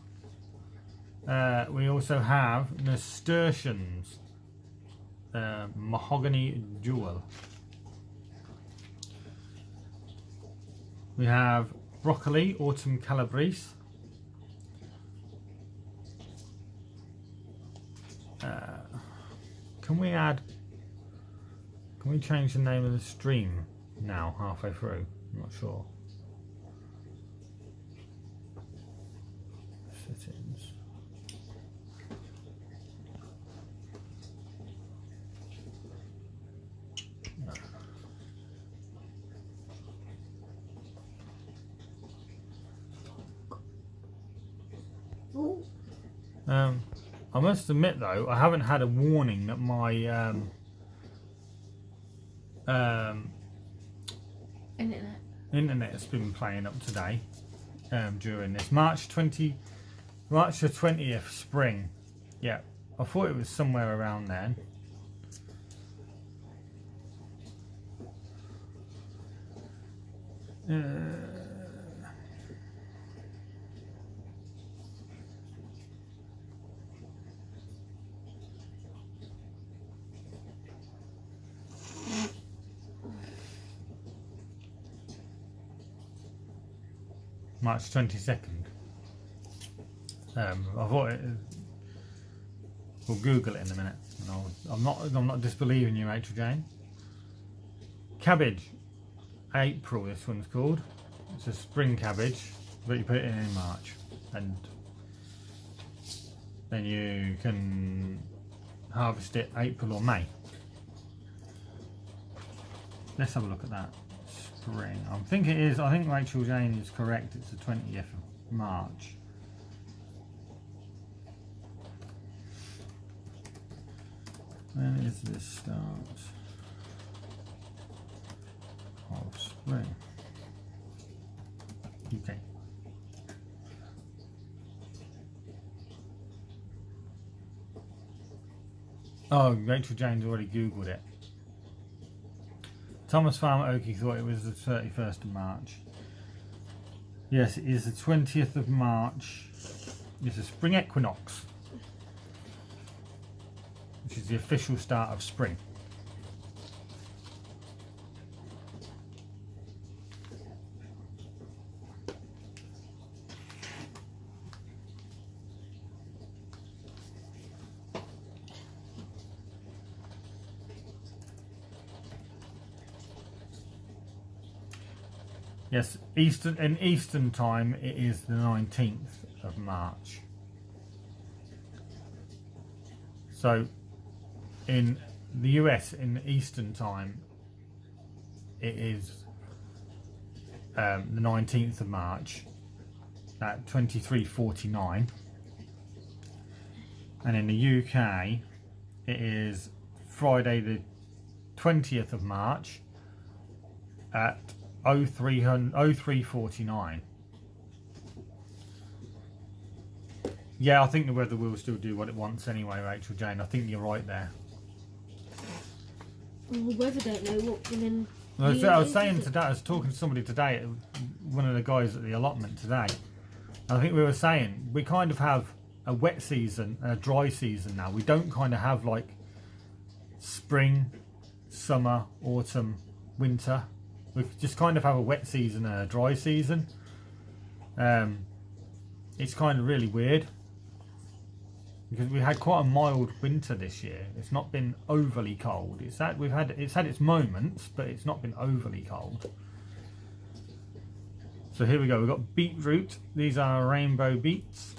We also have nasturtiums, mahogany jewel. We have broccoli, autumn calabrese. Can we change the name of the stream now, halfway through? I'm not sure. Settings. I must admit though, I haven't had a warning that my internet's been playing up today during this March the 20th, spring. Yeah, I thought it was somewhere around then. March 22nd. I thought we'll Google it in a minute. I'm not disbelieving you, Rachel Jane. Cabbage, April. This one's called. It's a spring cabbage, but you put it in March, and then you can harvest it April or May. Let's have a look at that. Spring. I think Rachel Jane is correct. It's the 20th of March. When is this start? Of spring. Okay. Oh, Rachel Jane's already Googled it. Thomas Farmer Oakie thought it was the 31st of March. Yes, it is the 20th of March. It's a spring equinox, which is the official start of spring. Yes, in Eastern time it is the 19th of March. So in the US in Eastern time it is the 19th of March at 23:49, and in the UK it is Friday the 20th of March at 03:49. Yeah, I think the weather will still do what it wants anyway, Rachel Jane. I think you're right there. Well, the weather don't know what. I was saying today, I was talking to somebody today, one of the guys at the allotment today. I think we were saying we kind of have a wet season and a dry season now. We don't kind of have like spring, summer, autumn, winter. We just kind of have a wet season and a dry season. It's kind of really weird because we had quite a mild winter this year. It's not been overly cold. It's had its moments, but it's not been overly cold. So here we go. We've got beetroot. These are rainbow beets.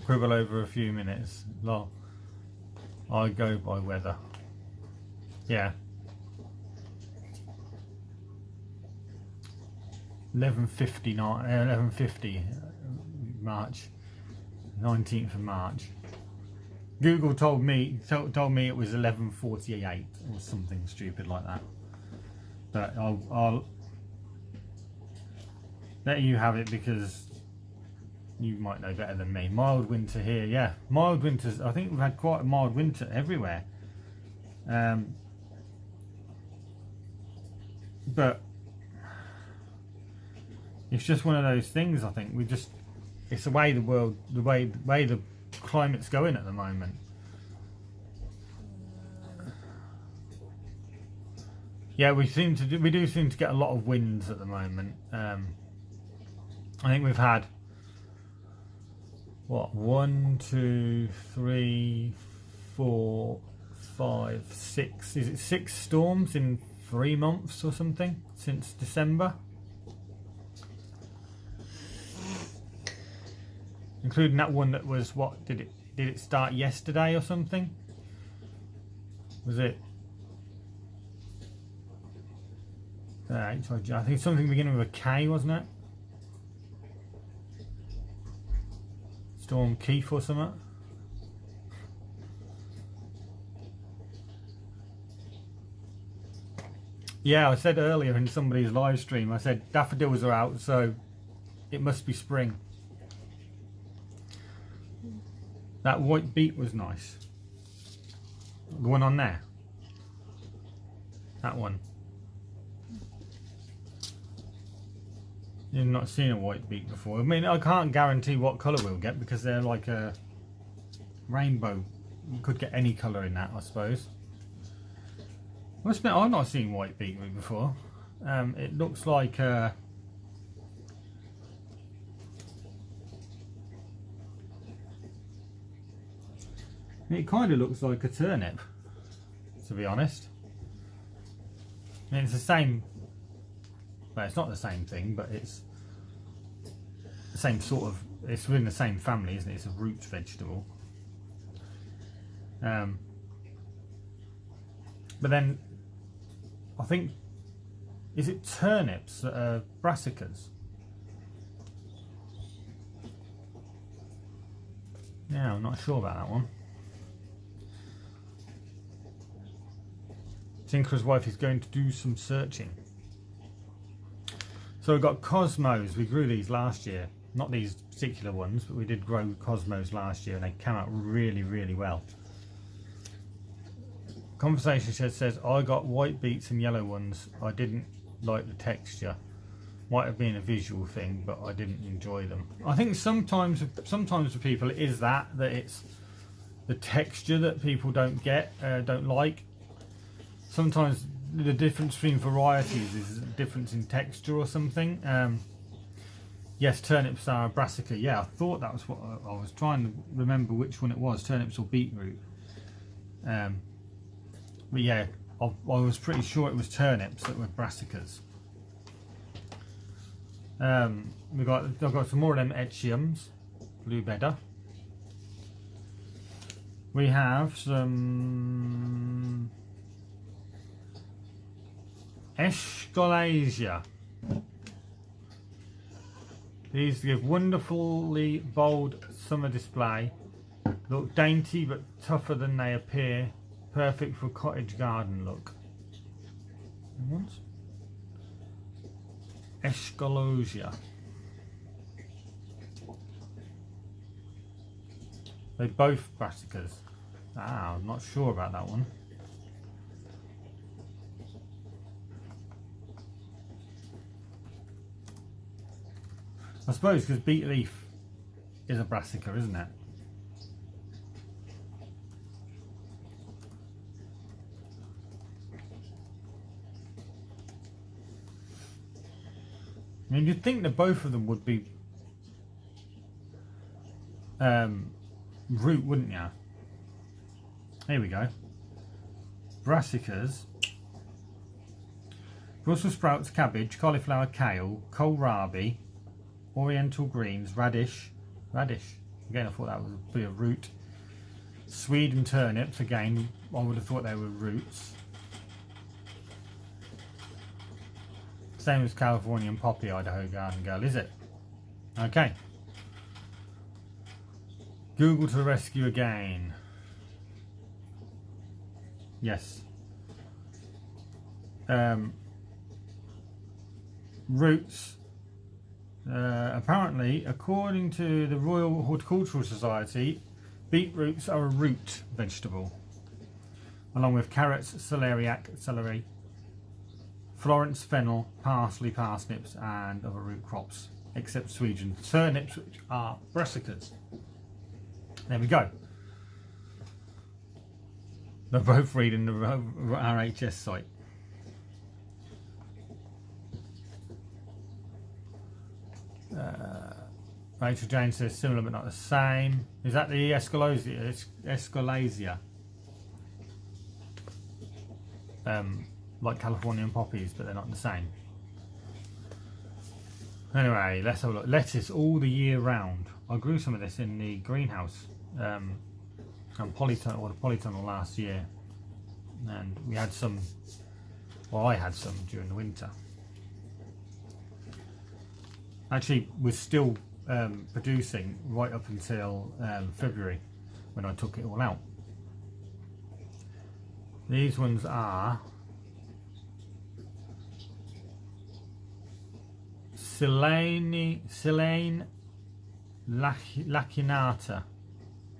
Quibble over a few minutes. I go by weather. Yeah. 11:50 March, 19th of March. Google told me it was 11:48 or something stupid like that. But I'll let you have it because you might know better than me. Mild winter here, yeah. Mild winters. I think we've had quite a mild winter everywhere. But it's just one of those things. I think it's the way the world, the way the climate's going at the moment. Yeah, we do seem to get a lot of winds at the moment. I think we've had what 1, 2, 3, 4, 5, 6. Is it 6 storms in 3 months or something since December? Including that one that was what did it start yesterday or something? Was it? I think something beginning with a K, wasn't it? Storm Keith or something. Yeah, I said earlier in somebody's live stream, I said daffodils are out, so it must be spring. That white beet was nice. The one on there. That one. You've not seen a white beet before. I mean, I can't guarantee what colour we'll get because they're like a rainbow you could get any colour in that, I suppose. I must admit, I've not seen white beetroot before. It looks like it kind of looks like a turnip, to be honest. I mean, it's the same. Well, it's not the same thing, but it's the same sort of. It's within the same family, isn't it? It's a root vegetable. But then, I think, is it turnips that are brassicas? Yeah, I'm not sure about that one. Tinker's wife is going to do some searching. So we've got Cosmos. We grew these last year. Not these particular ones, but we did grow Cosmos last year and they came out really, really well. Conversation Shed says, I got white beets and yellow ones. I didn't like the texture. Might have been a visual thing, but I didn't enjoy them. I think sometimes for people it is that it's the texture that people don't like. Sometimes the difference between varieties is a difference in texture or something. Yes, turnips are a brassica. Yeah, I thought that was what I was trying to remember which one it was, turnips or beetroot. But yeah, I was pretty sure it was turnips that were brassicas. I've got some more of them Etchiums, blue bedder. We have some Escholasia. These give wonderfully bold summer display. Look dainty but tougher than they appear. Perfect for cottage garden look. Escholasia. They're both brassicas. I'm not sure about that one. I suppose because beet leaf is a brassica, isn't it? I mean, you'd think that both of them would be root, wouldn't you? Here we go. Brassicas. Brussels sprouts, cabbage, cauliflower, kale, kohlrabi, oriental greens, radish. Again, I thought that would be a root. Sweden turnips. Again, I would have thought they were roots. Same as Californian poppy, Idaho garden girl, is it? Okay. Google to the rescue again. Yes. Roots. Apparently, according to the Royal Horticultural Society, beetroots are a root vegetable, along with carrots, celeriac, celery, Florence fennel, parsley, parsnips, and other root crops, except Sweden turnips, which are brassicas. There we go. They're both reading the RHS site. Rachel Jane says similar but not the same. Is that the Escholasia? Like Californian poppies, but they're not the same. Anyway, let's have a look. Lettuce all the year round. I grew some of this in the greenhouse and polytunnel last year, and we had some. Well, I had some during the winter. Actually, we're still producing right up until February, when I took it all out. These ones are Silene lacunata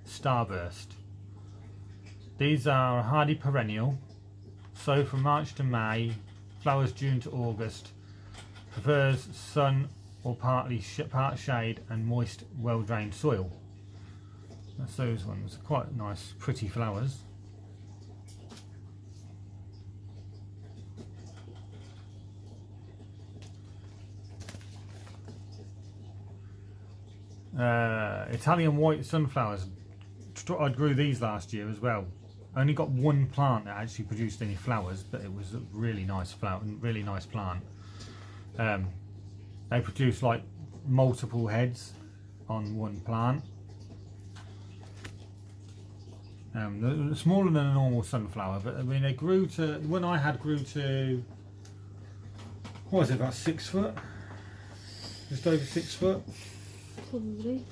starburst. These are a hardy perennial, sow from March to May, flowers June to August, prefers sun or part shade and moist, well drained soil. That's those ones. Quite nice, pretty flowers. Italian white sunflowers. I grew these last year as well. I only got one plant that actually produced any flowers, but it was a really nice flower, really nice plant. They produce like multiple heads on one plant. They're smaller than a normal sunflower, but I mean they grew to, one I had grew to, what was it, about 6 foot? Just over 6 foot? Probably.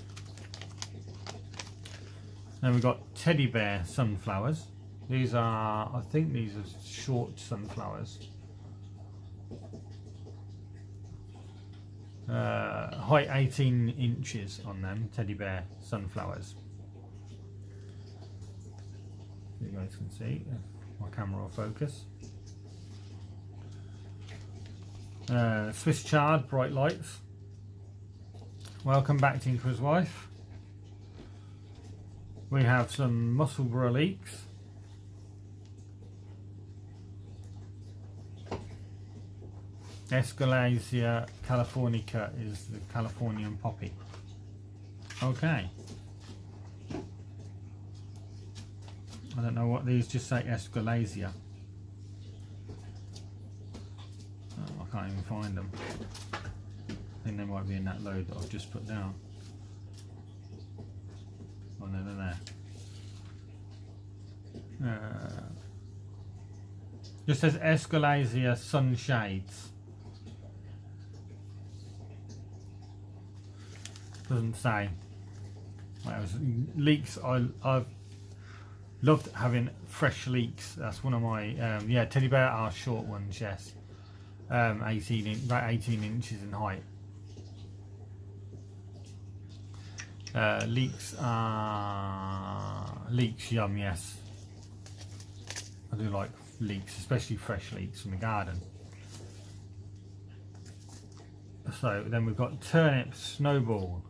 Then we've got teddy bear sunflowers. These are, I think these are short sunflowers. Height 18 inches on them, teddy bear sunflowers. You guys can see, my camera will focus. Swiss chard, bright lights. Welcome back to Tinker's Wife. We have some Musselburgh leeks. Escalacia californica is the Californian poppy. Okay. I don't know what these just say, Escalacia. Oh, I can't even find them. I think they might be in that load that I've just put down. Oh no, they're there. Just says Escalacia sunshades. Doesn't say. Well, leeks, I've loved having fresh leeks. That's one of my, yeah, teddy bear are short ones, yes. About 18 inches in height. Leeks are leeks yum, yes. I do like leeks, especially fresh leeks from the garden. So then we've got turnip snowball.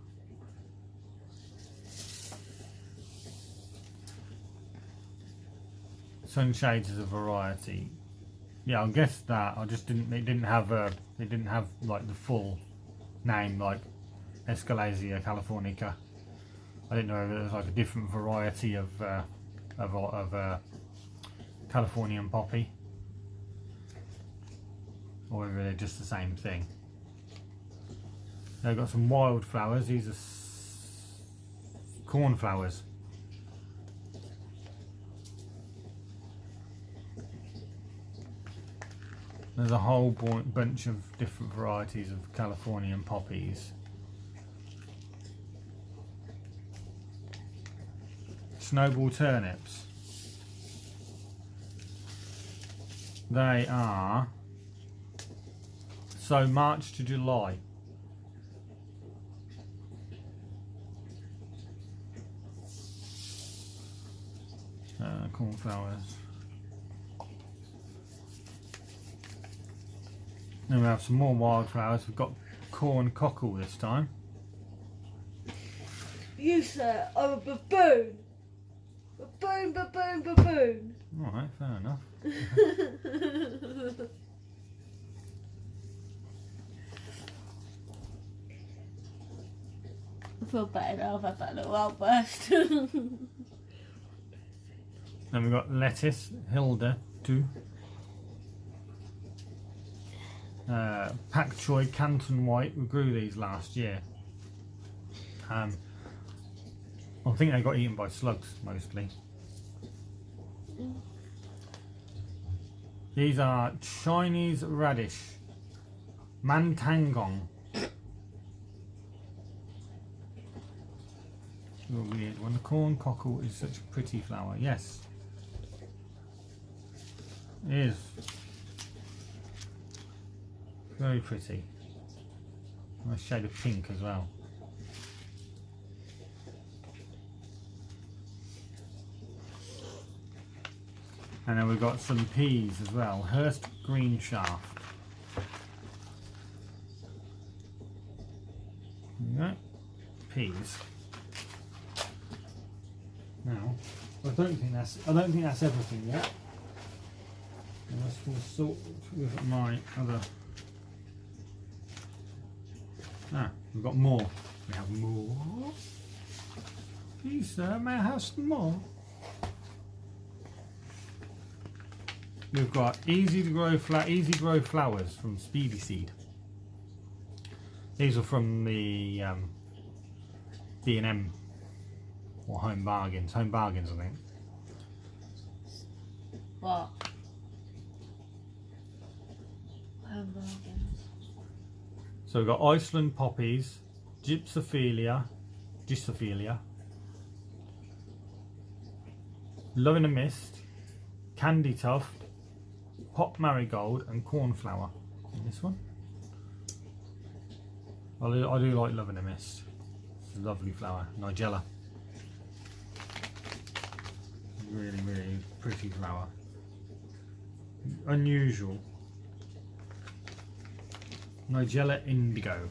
Sunshades is a variety. Yeah, I guess that. I just didn't. It didn't have like the full name like Escalacia californica. I didn't know if there was like a different variety of Californian poppy, or whether they're just the same thing. They've got some wildflowers. These are cornflowers. There's a whole bunch of different varieties of Californian poppies. Snowball turnips. They are so March to July. Cornflowers. Then we have some more wildflowers. We've got corn cockle this time. You sir are a baboon. Baboon, baboon, baboon. Alright, fair enough. I feel better now. I've had that little outburst. Then we've got lettuce, Hilda, too. Pak Choi, Canton White. We grew these last year. I think they got eaten by slugs mostly. These are Chinese radish, Mantangong. A weird one. The corn cockle is such a pretty flower. Yes, it is. Very pretty. Nice shade of pink as well. And then we've got some peas as well. Hurst green shaft. There you go. Peas. now. I don't think that's everything yet. Unless we'll sort with my other. We've got more. We have more. Please, sir, may I have some more? We've got easy grow flowers from Speedy Seed. These are from the B&M or Home Bargains. Home Bargains, I think. What? Home Bargains. So we've got Iceland poppies, Gypsophilia, Love in a Mist, Candy Tuft, Pop Marigold and Cornflower in this one. I do like Love in a Mist. It's a lovely flower. Nigella. Really, really pretty flower. Unusual. Nigella Indigo.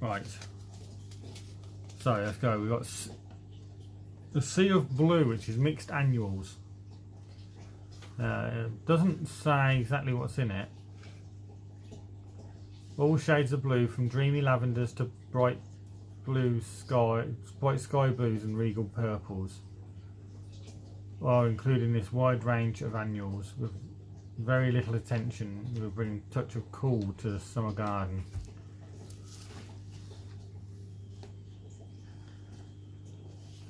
Right. So let's go. We've got the Sea of Blue, which is mixed annuals. It doesn't say exactly what's in it. All shades of blue, from dreamy lavenders to bright sky blues and regal purples, are included in this wide range of annuals. With very little attention, we'll bring a touch of cool to the summer garden.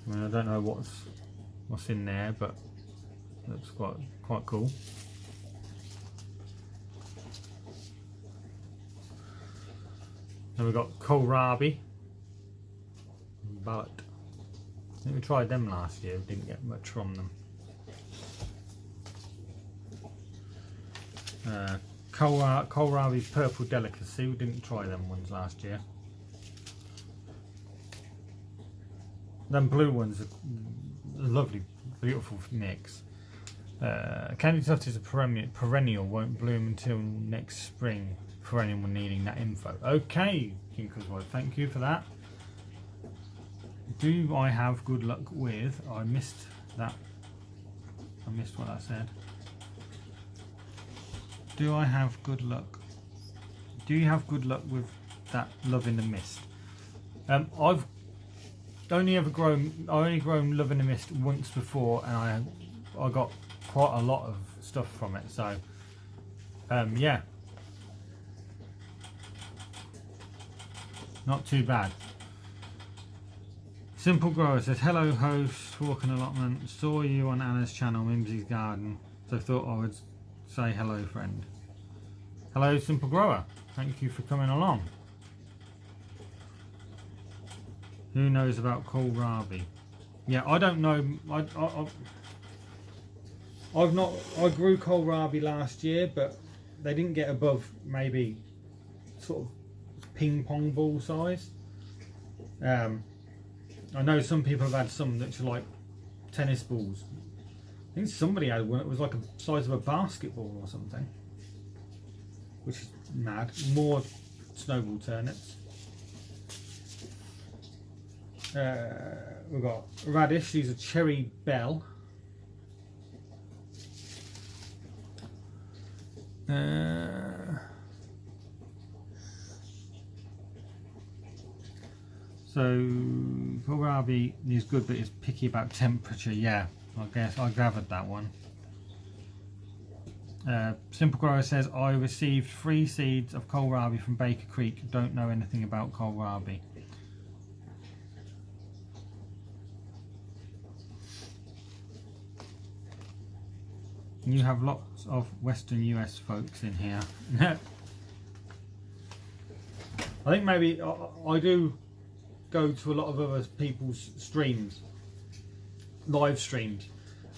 I mean, I don't know what's in there, but it looks quite cool. Then we've got kohlrabi, ballot. I think we tried them last year, we didn't get much from them. Kohlrabi purple delicacy, we didn't try them ones last year. Them blue ones are lovely, beautiful mix. Candy Tuft is a perennial, won't bloom until next spring for anyone needing that info. Okay, Kinker's Wife, thank you for that. Do I have good luck with? I missed that. I missed what I said. Do I have good luck? Do you have good luck with that Love in the Mist? I've only grown Love in the Mist once before, and I got quite a lot of stuff from it. So yeah, not too bad. Simple Grower says, hello host, Forkin Allotment, saw you on Anna's channel, Mimsy's Garden, so thought I would say hello friend. Hello Simple Grower, thank you for coming along. Who knows about kohlrabi? Yeah, I don't know. I grew kohlrabi last year, but they didn't get above maybe sort of ping pong ball size. I know some people have had some that are like tennis balls. I think somebody had one that was like the size of a basketball or something, which is mad. More snowball turnips. We've got radish. These are cherry bell. So kohlrabi is good, but it's picky about temperature. Yeah, I guess I gathered that one. Simple Grower says, I received 3 seeds of kohlrabi from Baker Creek. Don't know anything about kohlrabi. You have lots of Western US folks in here. I think maybe I do go to a lot of other people's streams, live streams,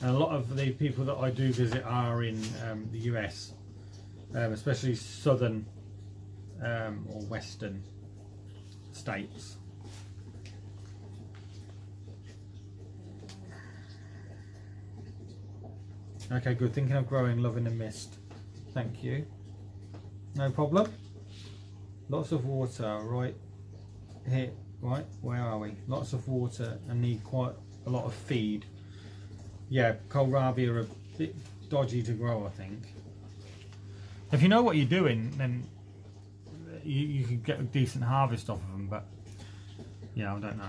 and a lot of the people that I do visit are in the US, especially southern or western states. Okay, good. Thinking of growing Love in the Mist. Thank you. no problem. Lots of water right here, right? Where are we? Lots of water and need quite a lot of feed. Yeah, kohlrabi are a bit dodgy to grow, I think. If you know what you're doing, then you can get a decent harvest off of them, but yeah, I don't know.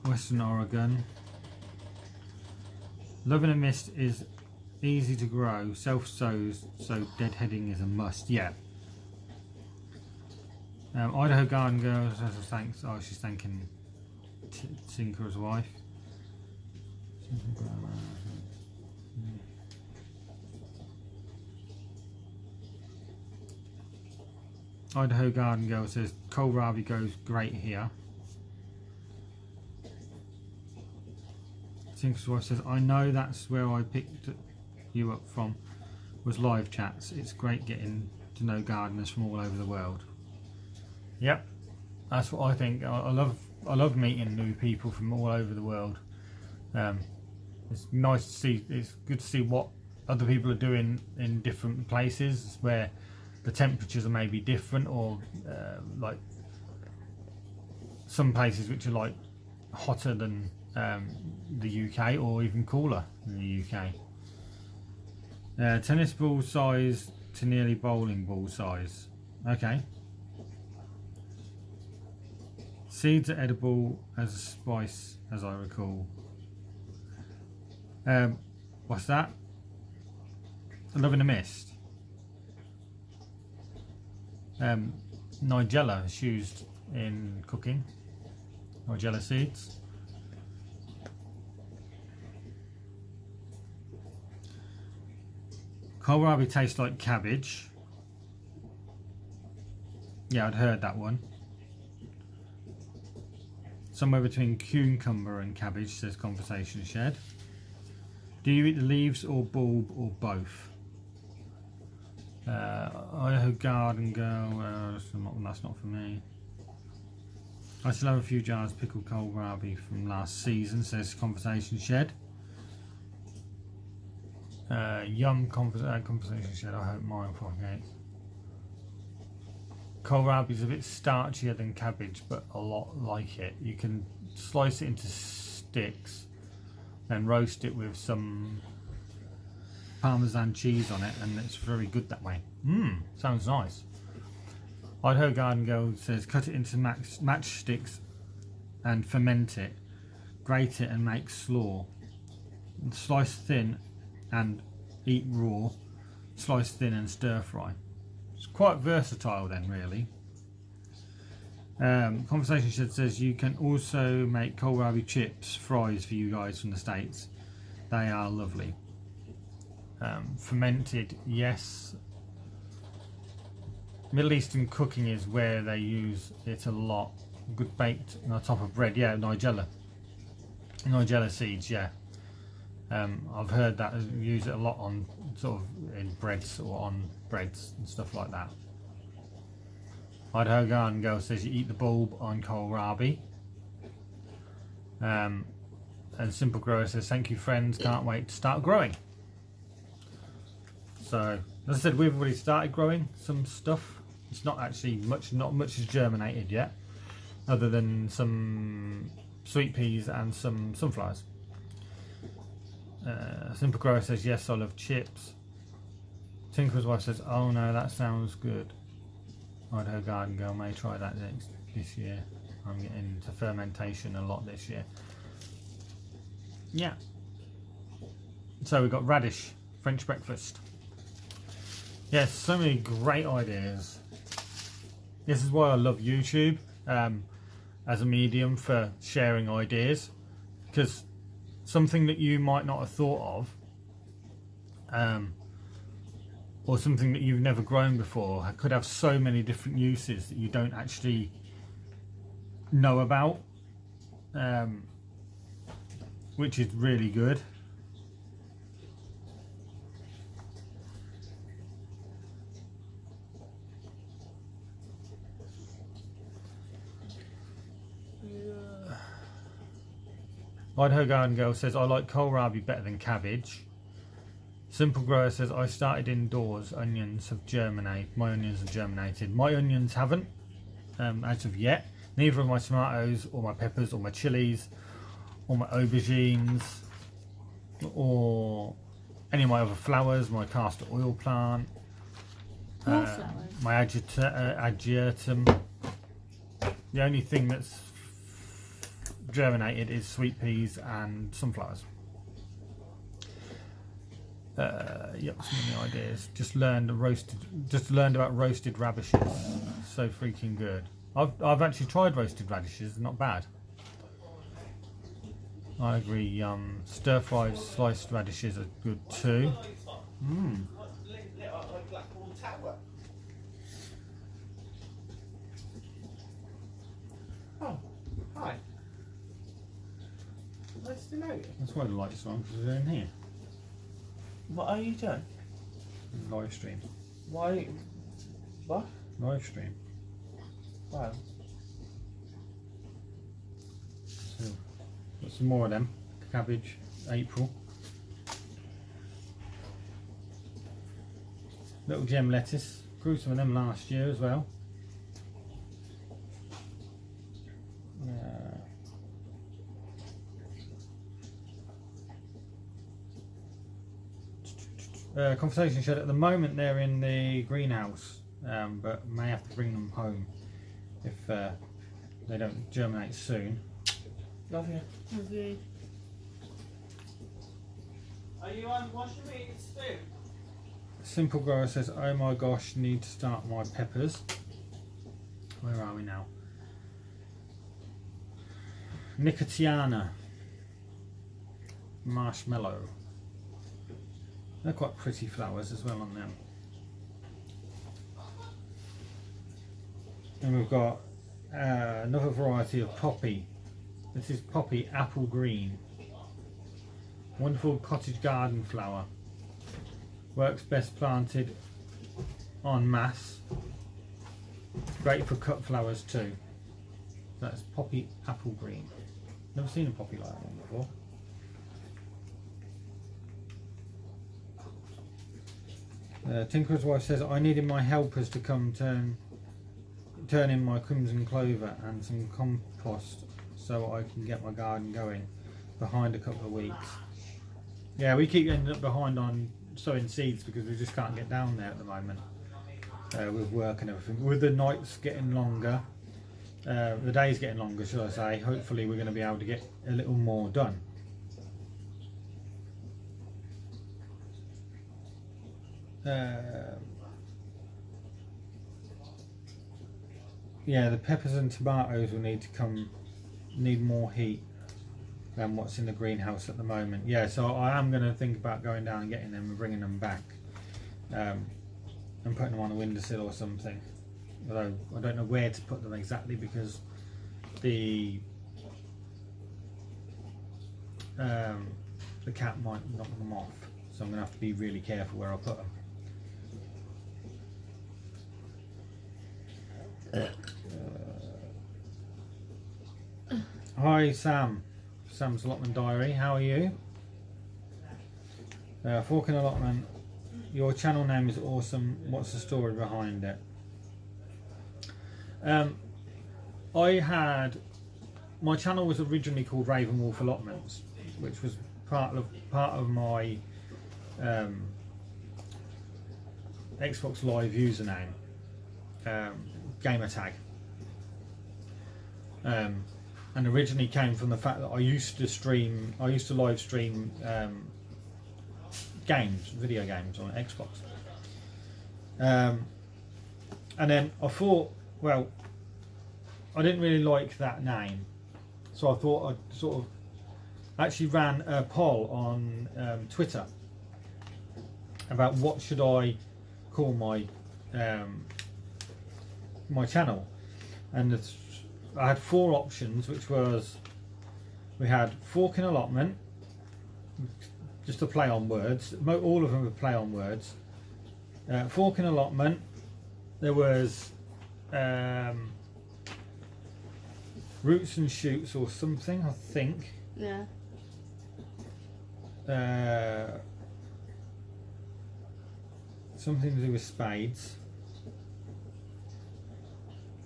Western Oregon. Love in a Mist is easy to grow, self-sows, so deadheading is a must. Yeah. Idaho Garden Girl says thanks. Oh, she's thanking Tinker's wife. Idaho Garden Girl says kohlrabi goes great here. Tinker's wife says, I know that's where I picked you up from, was live chats. It's great getting to know gardeners from all over the world. Yep, that's what I think. I love meeting new people from all over the world. It's nice to see. It's good to see what other people are doing in different places where the temperatures are maybe different, or like some places which are like hotter than the UK, or even cooler than the UK. Tennis ball size to nearly bowling ball size. Okay. Seeds are edible as a spice, as I recall. What's that? Love in a Mist. Nigella is used in cooking. Nigella seeds. Kohlrabi tastes like cabbage. Yeah, I'd heard that one. Somewhere between cucumber and cabbage, says Conversation Shed. Do you eat the leaves or bulb or both? Idaho Garden Girl, that's not for me. I still have a few jars of pickled kohlrabi from last season, says Conversation Shed. Yum Conversation Shed, I hope mine propagates. Kohlrabi is a bit starchier than cabbage, but a lot like it. You can slice it into sticks and roast it with some Parmesan cheese on it, and it's very good that way. Sounds nice. Idaho Garden Girl says cut it into matchsticks and ferment it. Grate it and make slaw. Slice thin and eat raw. Slice thin and stir fry. It's quite versatile then, really. Conversation Shed says you can also make kohlrabi chips, fries for you guys from the States. They are lovely. Fermented, yes. Middle Eastern cooking is where they use it a lot. Good baked on top of bread, yeah. Nigella seeds, yeah. I've heard that use it a lot on sort of in breads or on breads and stuff like that. Idaho Garden Girl says you eat the bulb on kohlrabi. And Simple Grower says thank you friends, can't wait to start growing. So as I said, we've already started growing some stuff. It's not actually not much has germinated yet, other than some sweet peas and some sunflowers. Simple Grower says yes, I love chips. Tinker's wife says oh no, that sounds good. Idaho Garden Girl may try that this year. I'm getting into fermentation a lot this year. Yeah. So we've got radish, French breakfast. Yes, so many great ideas. This is why I love YouTube as a medium for sharing ideas, because something that you might not have thought of, or something that you've never grown before, could have so many different uses that you don't actually know about, which is really good. Idaho Garden Girl says, I like kohlrabi better than cabbage. Simple Grower says, I started indoors. Onions have germinated. My onions have germinated. My onions haven't, as of yet. Neither of my tomatoes, or my peppers, or my chilies, or my aubergines, or any of my other flowers, my castor oil plant, my ageratum. The only thing that's germinated is sweet peas and sunflowers. Yep, some of the ideas. Just learned about roasted radishes. So freaking good. I've actually tried roasted radishes. Not bad. I agree. Stir fried sliced radishes are good too. Oh, hi. Nice to know you. That's why the lights are on, because they're in here. What are you doing? Live stream. Why? What? Live stream. Wow. So, got some more of them. Cabbage, April. Little gem lettuce. Grew some of them last year as well. Conversation shed. At the moment they're in the greenhouse, but may have to bring them home if they don't germinate soon. Love you. Love you. Are you on washing me spoon? Simple Grower says, oh my gosh, need to start my peppers. Where are we now? Nicotiana. Marshmallow. They're quite pretty flowers as well on them. And we've got another variety of poppy. This is poppy apple green. Wonderful cottage garden flower. Works best planted en masse. Great for cut flowers too. That's poppy apple green. Never seen a poppy like that one before. Tinker's wife says, I needed my helpers to come turn in my crimson clover and some compost so I can get my garden going. Behind a couple of weeks. Yeah, we keep ending up behind on sowing seeds because we just can't get down there at the moment with work and everything. With the nights getting longer, the days getting longer, should I say, hopefully we're going to be able to get a little more done. Yeah, the peppers and tomatoes will need more heat than what's in the greenhouse at the moment. Yeah, so I am going to think about going down and getting them and bringing them back and putting them on a windowsill or something. Although I don't know where to put them exactly because the cat might knock them off, so I'm going to have to be really careful where I put them. Hi Sam, Sam's Allotment Diary, how are you? Forkin Allotment, your channel name is awesome, what's the story behind it? My channel was originally called Raven Wolf Allotments, which was part of my Xbox Live username, gamer tag, and originally came from the fact that I used to live stream video games on Xbox, and then I thought, well, I didn't really like that name, so I thought I'd sort of actually ran a poll on Twitter about what should I call my my channel, and I had 4 options, which was, we had Forkin Allotment, just a play on words, all of them were play on words. Forkin Allotment, there was Roots and Shoots or something, I think. Yeah. something to do with spades.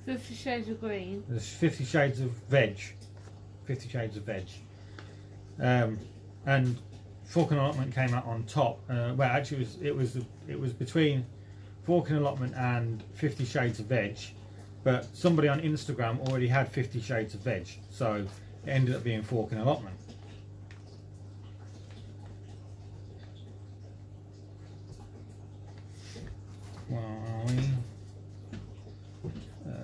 50 Shades of Green. There's 50 Shades of Veg. 50 Shades of Veg. And Forkin Allotment came out on top. Well, actually, it was between Forkin Allotment and 50 Shades of Veg, but somebody on Instagram already had 50 Shades of Veg, so it ended up being Forkin Allotment. Well,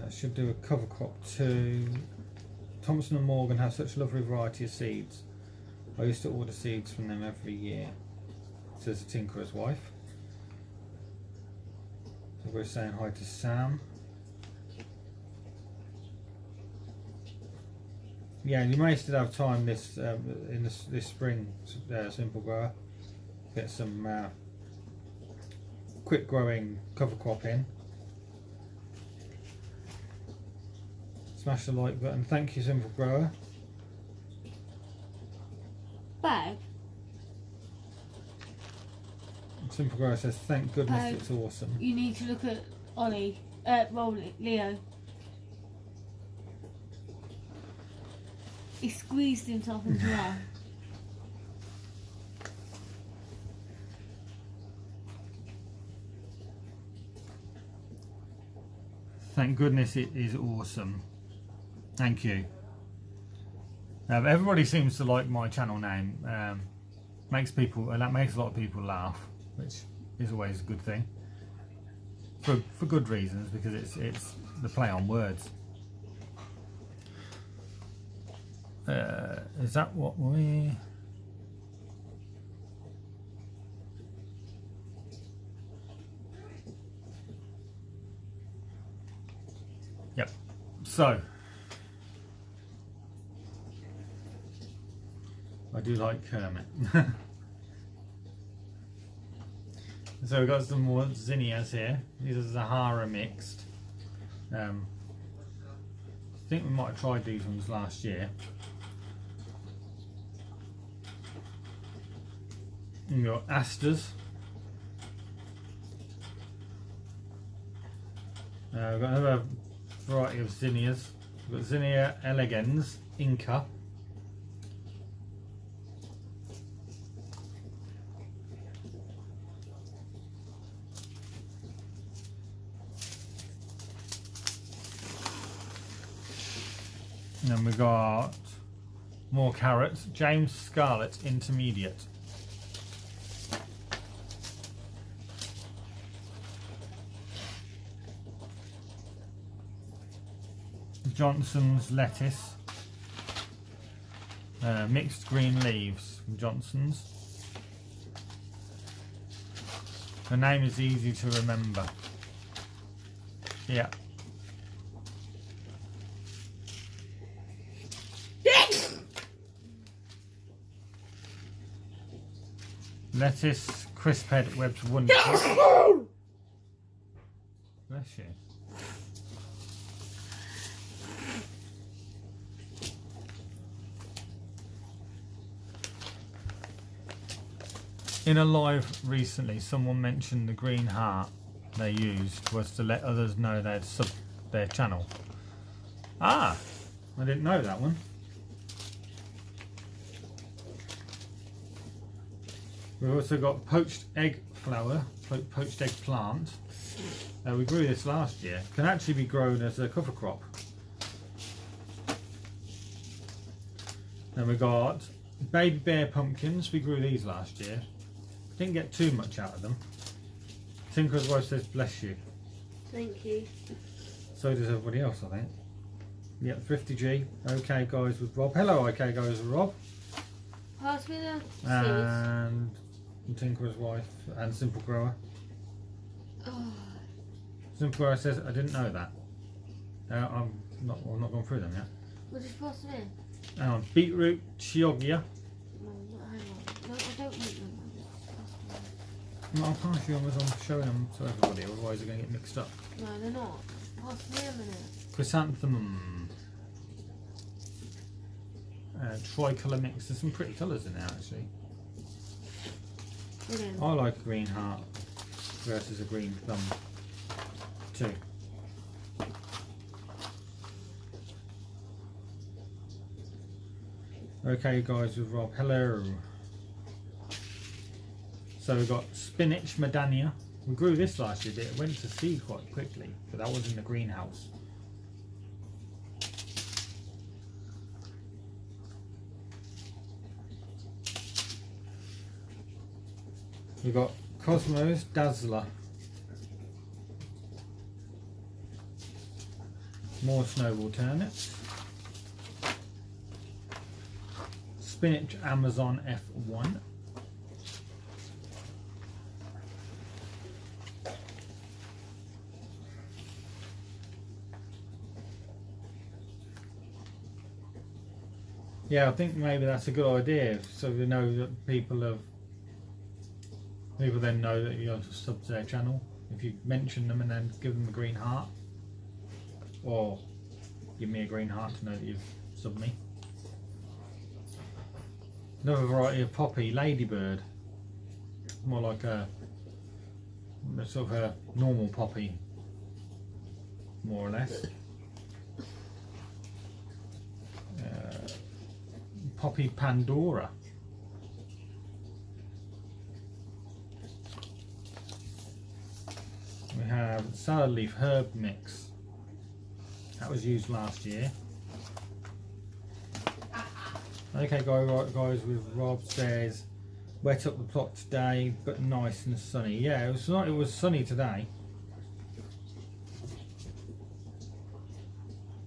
we should do a cover crop too. Thompson and Morgan have such a lovely variety of seeds. I used to order seeds from them every year, says the Tinkerer's wife. So we're saying hi to Sam. Yeah, you may still have time this this spring, Simple Grower. Get some quick growing cover crop in. Smash the like button. Thank you, Simple Grower. Bag. Simple Grower says, thank goodness it's awesome. You need to look at Ollie. Leo. He squeezed himself into that. Thank goodness it is awesome. Thank you. Everybody seems to like my channel name. Makes a lot of people laugh, which is always a good thing. For good reasons, because it's the play on words. Is that what we? Yep. So I do like Kermit. So we've got some more zinnias here. These are Zahara mixed. I think we might have tried these ones last year. And we've got asters. We've got another variety of zinnias. We've got Zinnia elegans, Inca. And then we got more carrots, James Scarlet Intermediate. Johnson's lettuce, mixed green leaves from Johnson's. The name is easy to remember. Yeah. Lettuce, crisp head, webbed wonderful. Bless you. In a live recently, someone mentioned the green heart they used was to let others know they'd sub their channel. Ah, I didn't know that one. We've also got poached egg flower, poached egg plant. We grew this last year. Can actually be grown as a cover crop. Then we got baby bear pumpkins. We grew these last year. Didn't get too much out of them. Tinker's wife says, bless you. Thank you. So does everybody else, I think. Yep, 50G. Okay, guys with Rob. Hello, okay, guys with Rob. Pass me the seeds. And Tinker's wife and Simple Grower. Oh. Simple Grower says, I didn't know that. I'm not gone through them yet. We'll just pass them in. Hang on, beetroot, chioggia. No, hang on. No, I don't want them. No, I'll pass you on as I'm showing them to everybody, otherwise they're going to get mixed up. No, they're not. Pass me a minute. Chrysanthemum. Tricolour mix. There's some pretty colours in there actually. Brilliant. I like a green heart versus a green thumb too. Okay guys, with Rob, hello. So we've got spinach Madania. We grew this last year, but it went to seed quite quickly, but that was in the greenhouse. We've got Cosmos Dazzler. More snowball turnips. Spinach Amazon F1. Yeah, I think maybe that's a good idea, so we know that people then know that you're subbed to their channel. If you mention them and then give them a green heart, or give me a green heart to know that you've subbed me. Another variety of poppy, ladybird, more like a sort of a normal poppy, more or less. Poppy Pandora. We have salad leaf herb mix. That was used last year. Okay guys, with Rob says, wet up the plot today, but nice and sunny. Yeah, it was sunny today.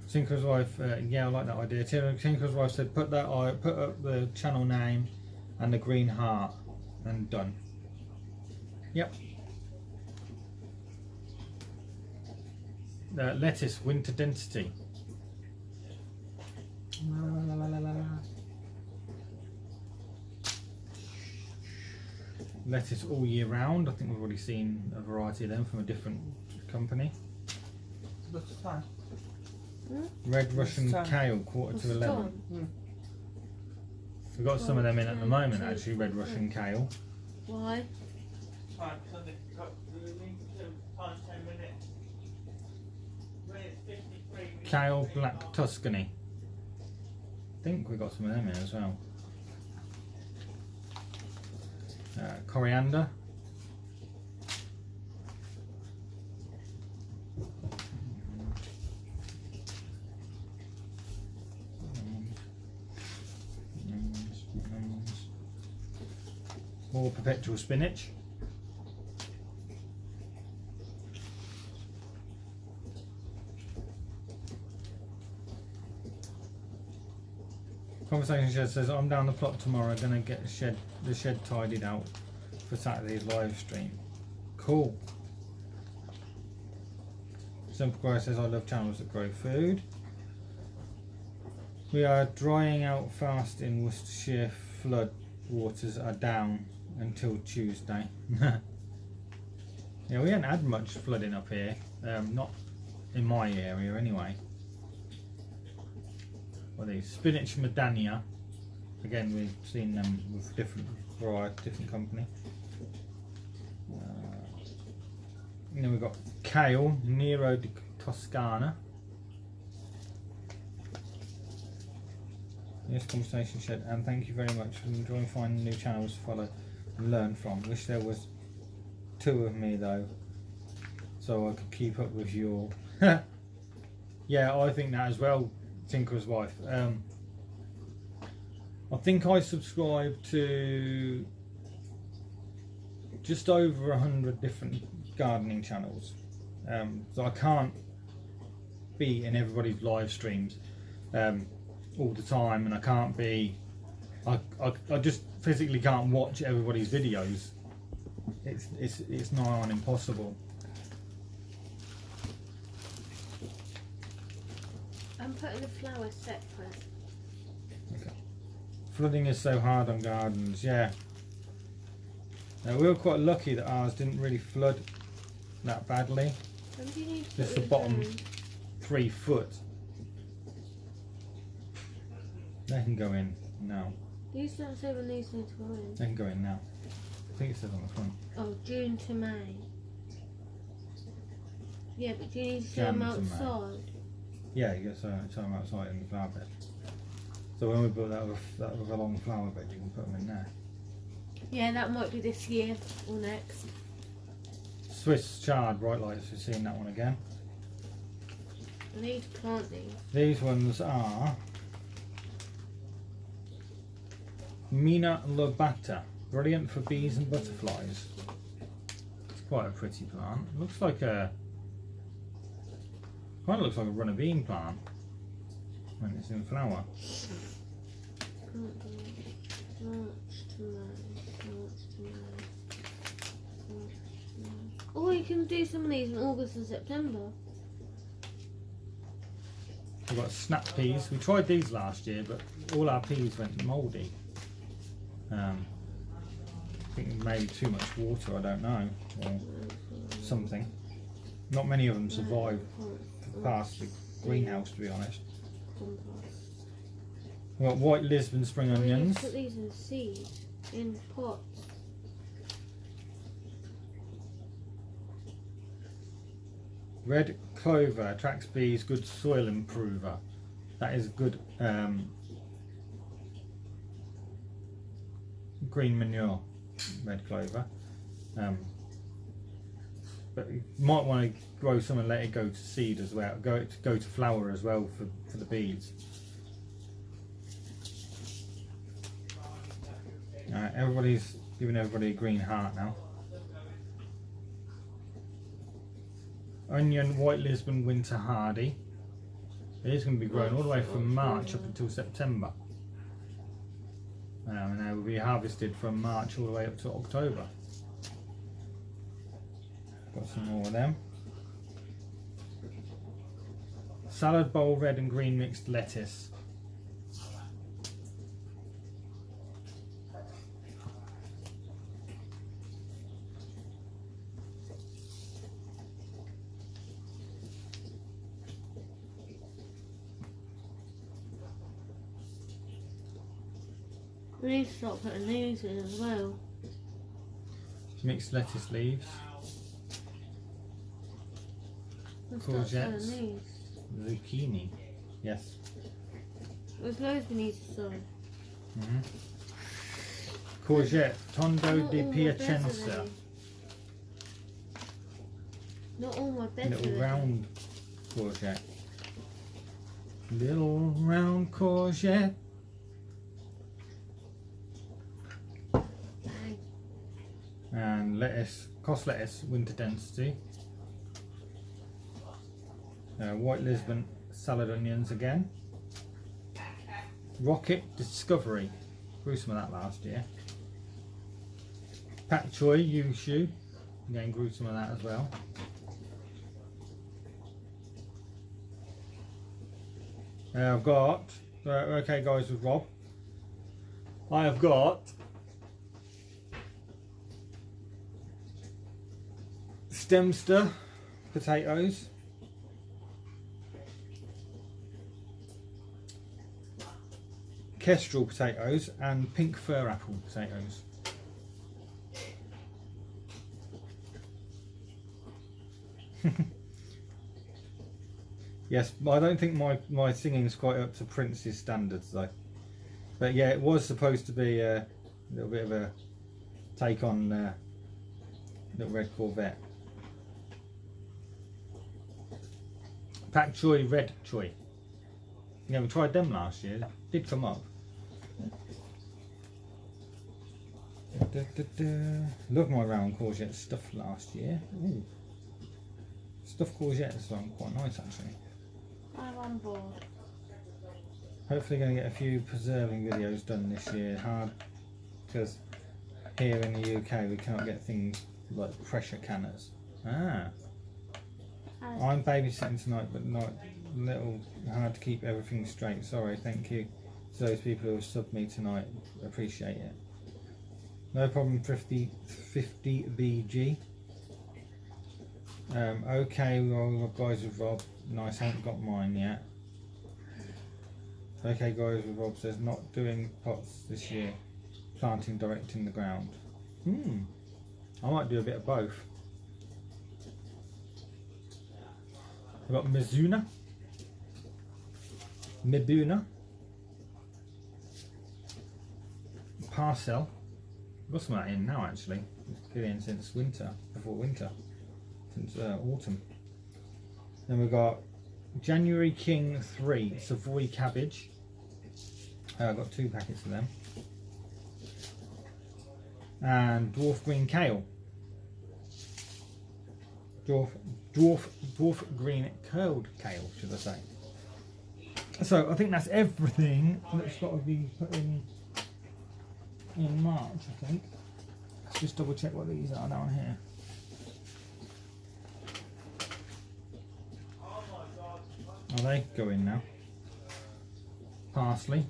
Tinker's wife, yeah, I like that idea. Tinker's wife said, put up the channel name and the green heart, and done. Yep. Lettuce winter density. Lettuce all year round. I think we've already seen a variety of them from a different company. Looks fine. Red Russian kale, 11:15. We've got some of them in at the moment actually, red Russian kale. Why? Fine, so they've got the link to times 10 minutes. When it's 53 minutes. Kale Black Tuscany. I think we got some of them in as well. Coriander. More perpetual spinach. Conversation Shed says, I'm down the plot tomorrow, gonna get the shed tidied out for Saturday's live stream. Cool. Simple Grower says, I love channels that grow food. We are drying out fast in Worcestershire. Flood waters are down until Tuesday. Yeah, we haven't had much flooding up here, not in my area anyway. What are these? Spinach Madania. Again, we've seen them with different variety, different company. And then we've got kale, Nero di Toscana. Yes, Conversation Shed, and thank you very much for enjoying finding new channels to follow and learn from. Wish there was 2 of me though, so I could keep up with you all. Yeah, I think that as well, Tinker's wife. I think I subscribe to just over 100 different gardening channels, so I can't be in everybody's live streams all the time, and I can't be, I just physically can't watch everybody's videos. It's nigh on impossible. I'm putting the flowers separate. Okay. Flooding is so hard on gardens, yeah. Now, we were quite lucky that ours didn't really flood that badly. When do you need to Just put the those bottom in? 3 foot. They can go in now. These don't say when these need to go in. They can go in now. I think it says on the front. Oh, June to May. Yeah, but do you need to show Jan them to May. outside? Yeah, you get some outside in the flower bed. So when we build that with a long flower bed, you can put them in there. Yeah, that might be this year or next. Swiss chard bright lights, we're seeing that one again. I need to plant these. These ones are Mina lobata, brilliant for bees and butterflies. It's quite a pretty plant. Looks like a kind of looks like a runner bean plant when it's in flower. Oh, you can do some of these in August and September. We've got snap peas. We tried these last year, but all our peas went mouldy. I think maybe too much water, I don't know, or something. Not many of them survive past the greenhouse, to be honest. We've got white Lisbon spring onions. Put these in seed, in pots. Red clover attracts bees, good soil improver. That is good green manure, red clover. But you might want to grow some and let it go to seed as well, go to flower as well for the bees. Everybody's giving everybody a green heart now. Onion, white Lisbon, winter hardy. It is going to be growing all the way from March up until September. And they will be harvested from March all the way up to October. Got some more of them. Salad bowl, red and green mixed lettuce. We need to start putting these in as well. Mixed lettuce leaves. We'll start selling Courgettes. these. Zucchini. Yes. There's loads we need to sow. Courgette. Tondo Not di all my beds are Piacenza. ready. Not all my beds are Little ready. round courgette. Little round courgette. Bang. And lettuce, cost lettuce, winter density. White Lisbon salad onions again. Rocket Discovery, grew some of that last year. Pak Choi Yushu, again grew some of that as well. I've got, okay guys with Rob, I have got Stemster potatoes, Kestrel potatoes and pink fir apple potatoes. Yes, I don't think my singing's quite up to Prince's standards though. But yeah, it was supposed to be a little bit of a take on Little Red Corvette. Pak Choi, Red Choi. Yeah, we tried them last year. Did come up. Love my round courgette stuff last year. Ooh. Stuffed courgettes are quite nice actually. I'm on board. Hopefully going to get a few preserving videos done this year. Hard because here in the UK we cannot get things like pressure canners. I'm babysitting tonight, but not a little hard to keep everything straight. Sorry, thank you to those people who have subbed me tonight. Appreciate it. No problem, 50 BG. Okay, well, guys with Rob. Nice, I haven't got mine yet. Okay, guys with Rob says not doing pots this year, planting direct in the ground. I might do a bit of both. I've got Mibuna, Parcel. I've got some of that in now actually. It's been in since winter, before winter, since autumn. Then we've got January King 3 Savoy Cabbage. I've got 2 packets of them. And Dwarf Green Kale. Dwarf Green Curled Kale, should I say. So I think that's everything that's got to be put in March, I think. Let's just double check what these are down here. Are they going now? Parsley.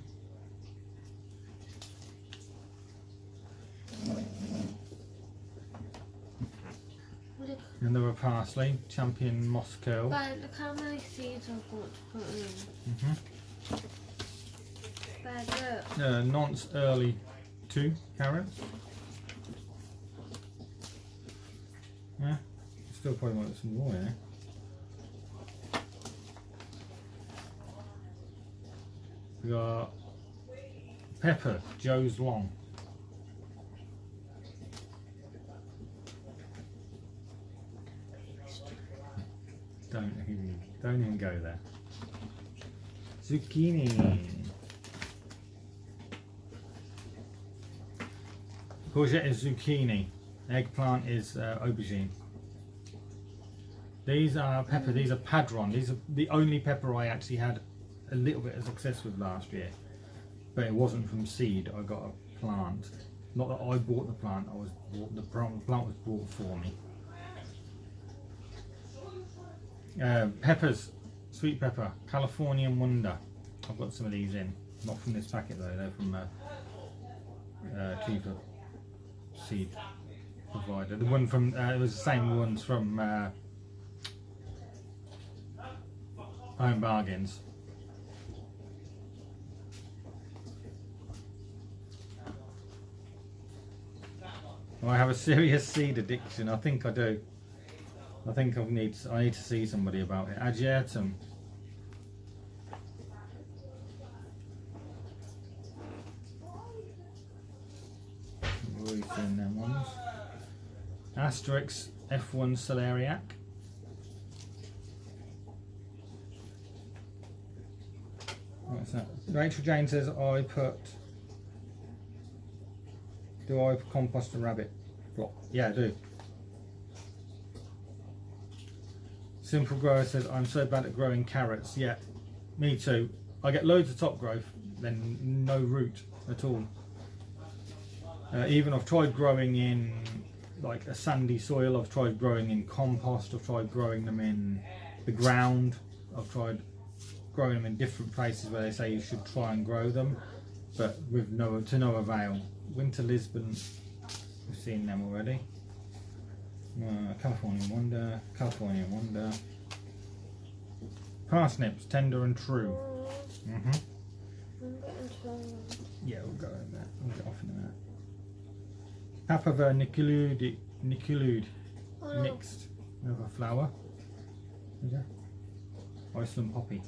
Another parsley, champion moss curl. But look how many seeds I've got to put in. But look. Nonce early 2 carrots. Yeah, still probably want some more here. We got pepper, Joe's Long. Don't even go there. Zucchini. Courgette is zucchini. Eggplant is aubergine. These are pepper. These are padron. These are the only pepper I actually had a little bit of success with last year, but it wasn't from seed. I got a plant. Not that I bought the plant. The plant was bought for me. Peppers, sweet pepper, Californian Wonder. I've got some of these in. Not from this packet though. They're from cheaper seed provider. The one from it was the same ones from Home Bargains. I have a serious seed addiction. I think I do. I think I need to see somebody about it. Agietum. We've already seen them ones. Asterix F1 Celeriac. What's that? Rachel Jane says do I compost a rabbit block? Yeah, I do. Simple Grower says, I'm so bad at growing carrots. Yeah, me too. I get loads of top growth, then no root at all. Even I've tried growing in like a sandy soil, I've tried growing in compost, I've tried growing them in the ground, I've tried growing them in different places where they say you should try and grow them, but with to no avail. Winter Lisbon, we've seen them already. Californian Wonder. Parsnips, tender and true. Yeah, we'll go in there. We'll get off in a minute. Papaver Nicolud, mixed with a flower. Okay. Iceland poppy.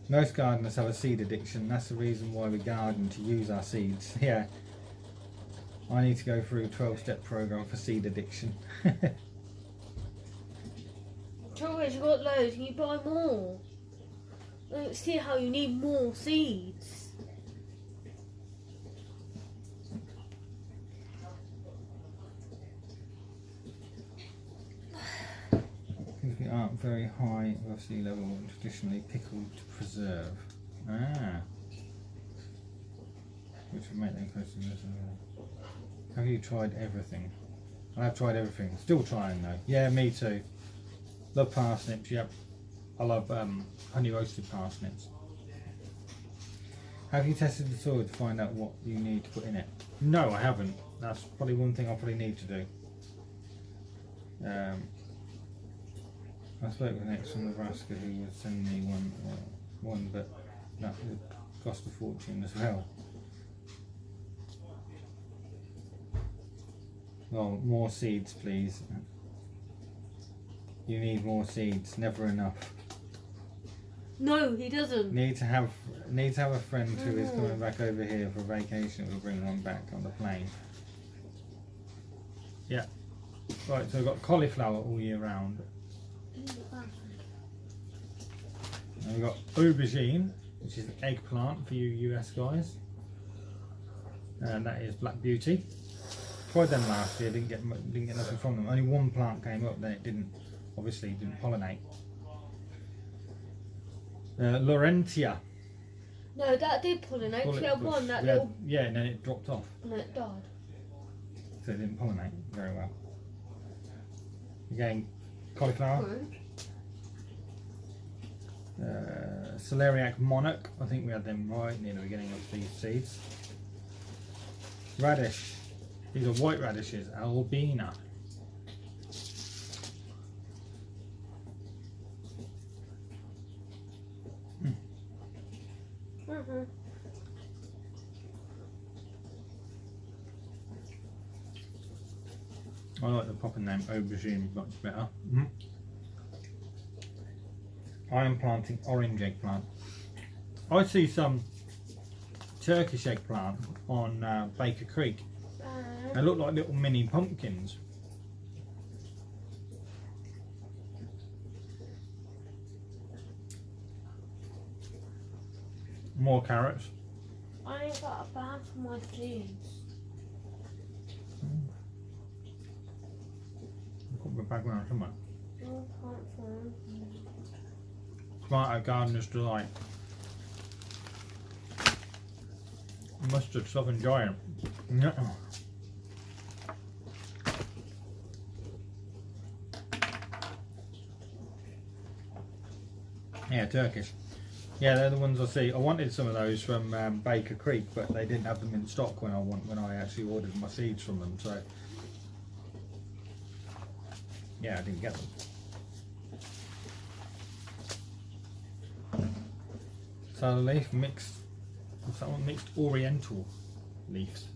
Most gardeners have a seed addiction. That's the reason why we garden, to use our seeds. Yeah. I need to go through a 12-step program for seed addiction. Trouble, you got loads and you buy more. I don't see how you need more seeds. Things aren't very high above sea level and traditionally pickled to preserve. Which would make them close to this. Have you tried everything? I have tried everything. Still trying though. Yeah, me too. Love parsnips, yep. I love honey roasted parsnips. Have you tested the soil to find out what you need to put in it? No, I haven't. That's probably one thing I'll probably need to do. I spoke with Next from Nebraska who would send me one, but that would cost a fortune as well. Well, more seeds, please. You need more seeds. Never enough. No, he doesn't. Need to have a friend who is coming back over here for vacation. We'll bring one back on the plane. Yeah. Right. So we've got cauliflower all year round. And we've got aubergine, which is an eggplant for you US guys, and that is Black Beauty. Tried them last year, didn't get nothing from them. Only one plant came up, then it didn't pollinate. Laurentia. No, that did pollinate. We had one, that little... Yeah, and then it dropped off. And then it died. So it didn't pollinate very well. Again, cauliflower. Celeriac monarch. I think we had them right near the beginning of these seeds. Radish. These are white radishes. Albina. I like the proper name, aubergine, much better. I am planting orange eggplant. I see some Turkish eggplant on Baker Creek. They look like little mini pumpkins. More carrots. I ain't got a bag for my seeds. I've got the bag around somewhere. I can't find them. Tomato Gardener's Delight. Mustard Southern Giant. Yeah, Turkish. Yeah, they're the ones I see. I wanted some of those from Baker Creek, but they didn't have them in stock when I actually ordered my seeds from them. So yeah, I didn't get them. Solar leaf mixed. What's that one? Mixed Oriental leaves.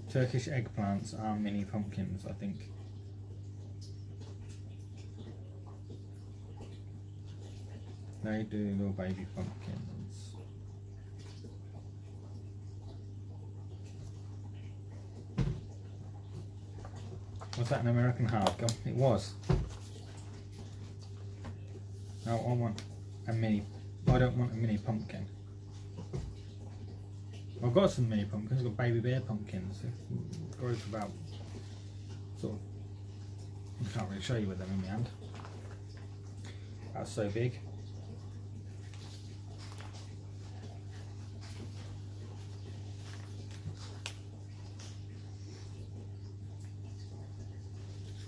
Turkish eggplants are mini pumpkins, I think. They do little baby pumpkins. Was that an American hardgum? It was. No, I want a mini. I don't want a mini pumpkin. I've got some mini pumpkins. I've got baby bear pumpkins. They grow to about sort of. I can't really show you with them in my hand. That's so big.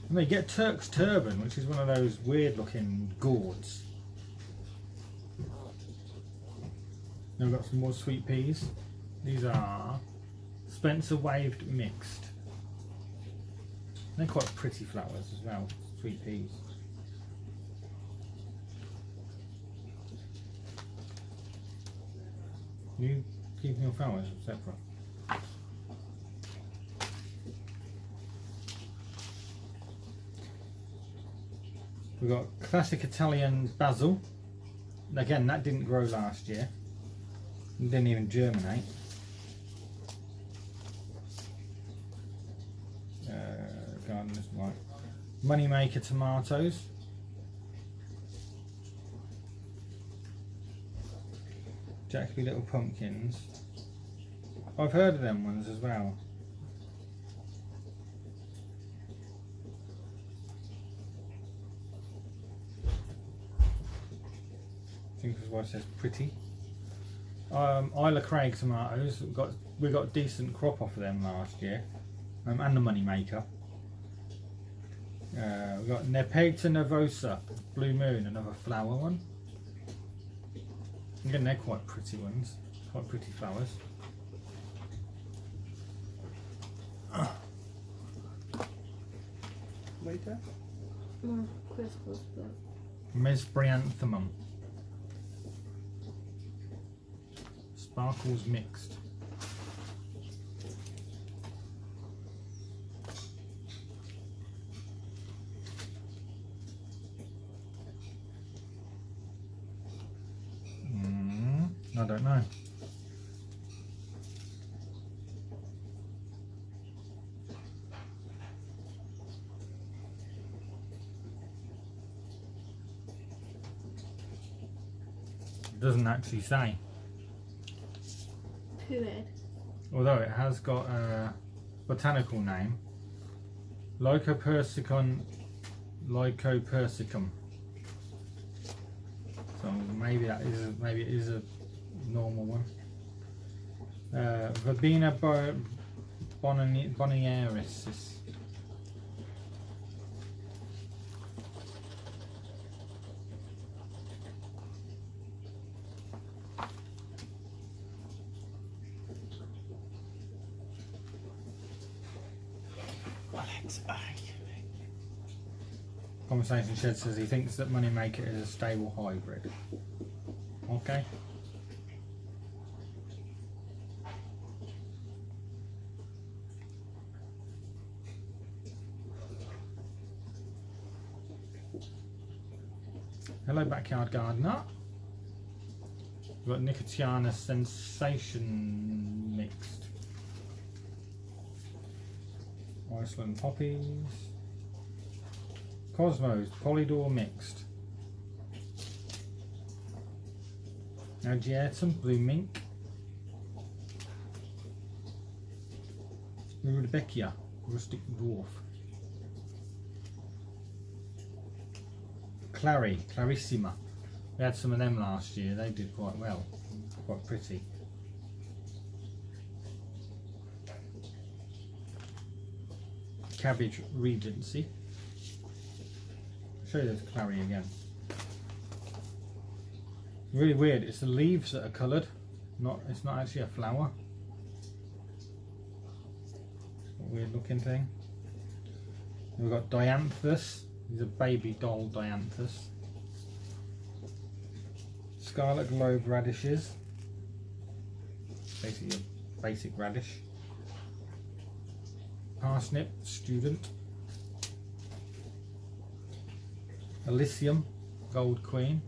And they get Turk's turban, which is one of those weird looking gourds. Then we've got some more sweet peas. These are Spencer Waved Mixed. They're quite pretty flowers as well, sweet peas. You keeping your flowers separate? We've got classic Italian basil. Again, that didn't grow last year. It didn't even germinate. Gardeners like Moneymaker tomatoes. Jackby little pumpkins. I've heard of them ones as well. I think that's why it says pretty. Isla Craig tomatoes. We got a decent crop off of them last year, and the Moneymaker. We've got Nepeta nervosa, Blue Moon, another flower one. Again, they're quite pretty ones, quite pretty flowers. later. More crystals, but Mesbrianthemum. Sparkles mixed. I don't know. It doesn't actually say. period. Although it has got a botanical name. Lycopersicum. So maybe it is a normal one. Verbena boniaris. Conversation Shed says he thinks that Moneymaker is a stable hybrid. Okay. Hello, Backyard Gardener. We've got Nicotiana Sensation mixed. Iceland poppies. Cosmos Polydor mixed. Agiatum blue mink. Rudbeckia rustic dwarf. Clarissima. We had some of them last year. They did quite well. Quite pretty. Cabbage Regency. I'll show you the Clary again. Really weird. It's the leaves that are coloured. It's not actually a flower. Weird looking thing. We've got Dianthus. These are baby doll Dianthus. Scarlet Globe radishes. Basically a basic radish. Parsnip Student. Elysium Gold Queen.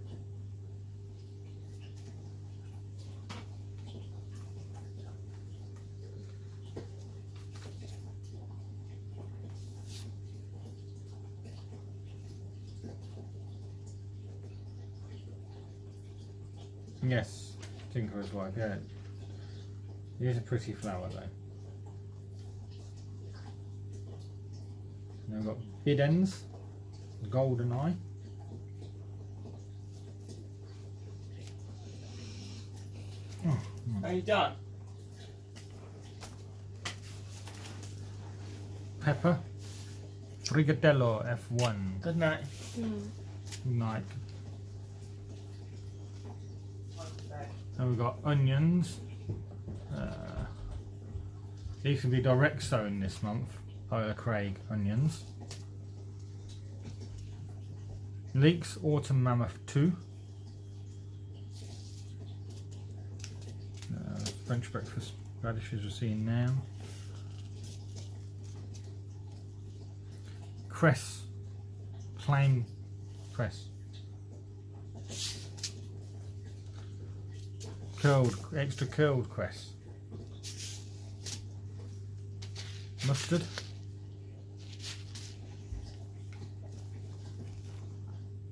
Yes, Tinkerer's Wife, yeah. It is a pretty flower though. Now we've got Bidens, Golden Eye. Are you done? Pepper, Brigadello F1. Good night. Night. And we've got onions. These can be direct sown this month. Craig onions. Leeks Autumn Mammoth 2. French breakfast radishes we're seeing now. Cress. Plain cress. Extra curled cress. Mustard.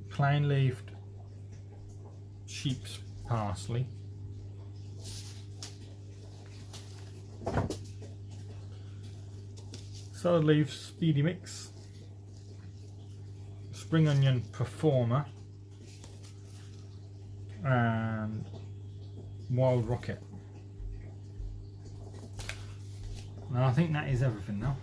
Plain leafed sheep's parsley. Salad leaves speedy mix. Spring onion performer. And Wild Rocket. Now I think that is everything now.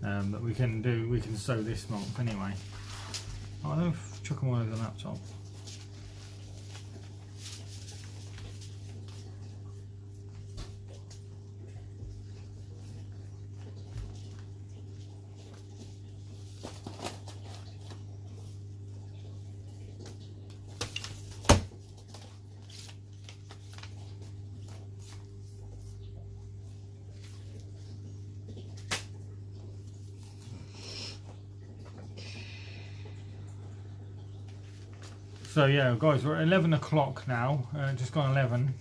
That we can sow this month anyway. Oh, I'll chuck them all over the laptop. So yeah, guys, we're at 11 o'clock now, just gone 11.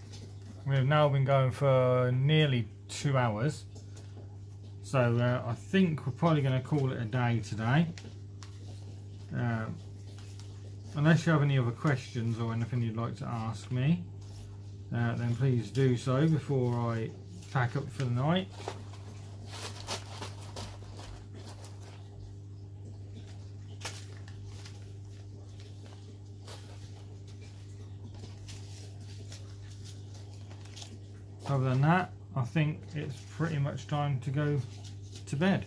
We've now been going for nearly 2 hours. So I think we're probably going to call it a day today. Unless you have any other questions or anything you'd like to ask me, then please do so before I pack up for the night. Other than that, I think it's pretty much time to go to bed.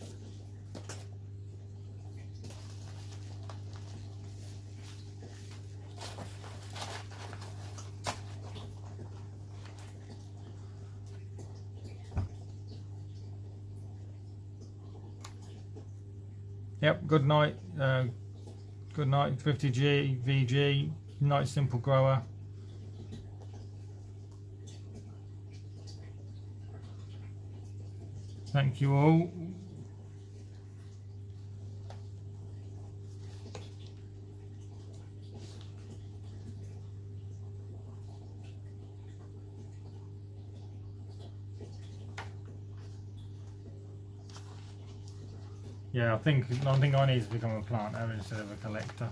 Yep, good night, 50G, VG, night simple grower. Thank you all. Yeah, I think I need to become a planter instead of a collector.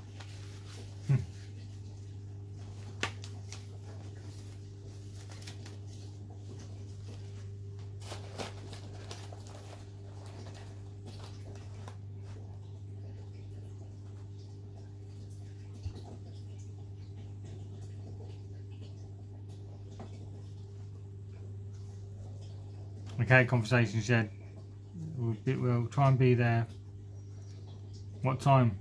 Okay, conversation shed. We'll try and be there. What time?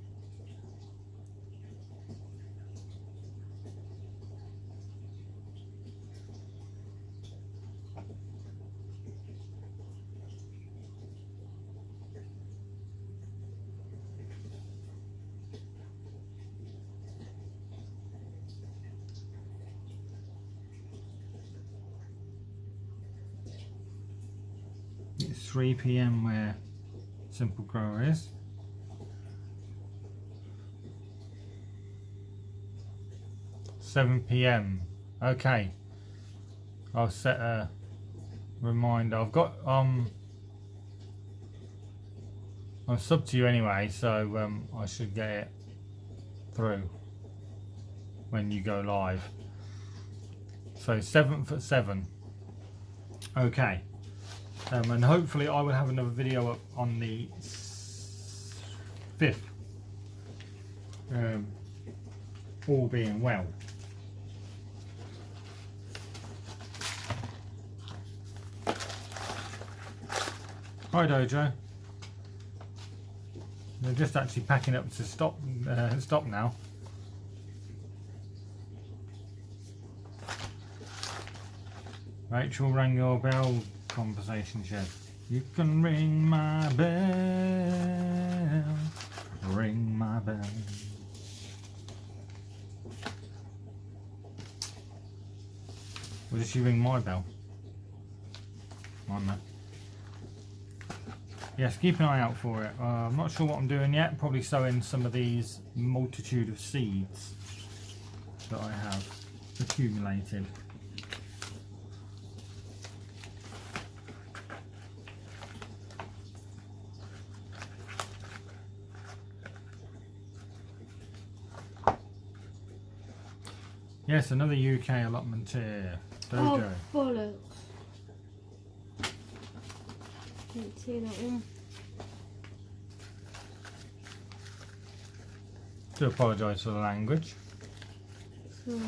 It's 3 PM where simple grower is. $7 PM. Okay. I'll set a reminder. I've got I'm sub to you anyway, so I should get it through when you go live. So 7th at 7. Okay. And hopefully I will have another video up on the 5th, all being well. Hi Dojo. They're just actually packing up to stop now. Rachel rang your bell. Conversation shed. You can ring my bell, ring my bell. Or did she ring my bell? I don't know. Yes, keep an eye out for it. I'm not sure what I'm doing yet. Probably sowing some of these multitude of seeds that I have accumulated. Yes, another UK allotment here. Dojo. Oh, bollocks. Didn't see that one. Do apologise for the language. Sorry.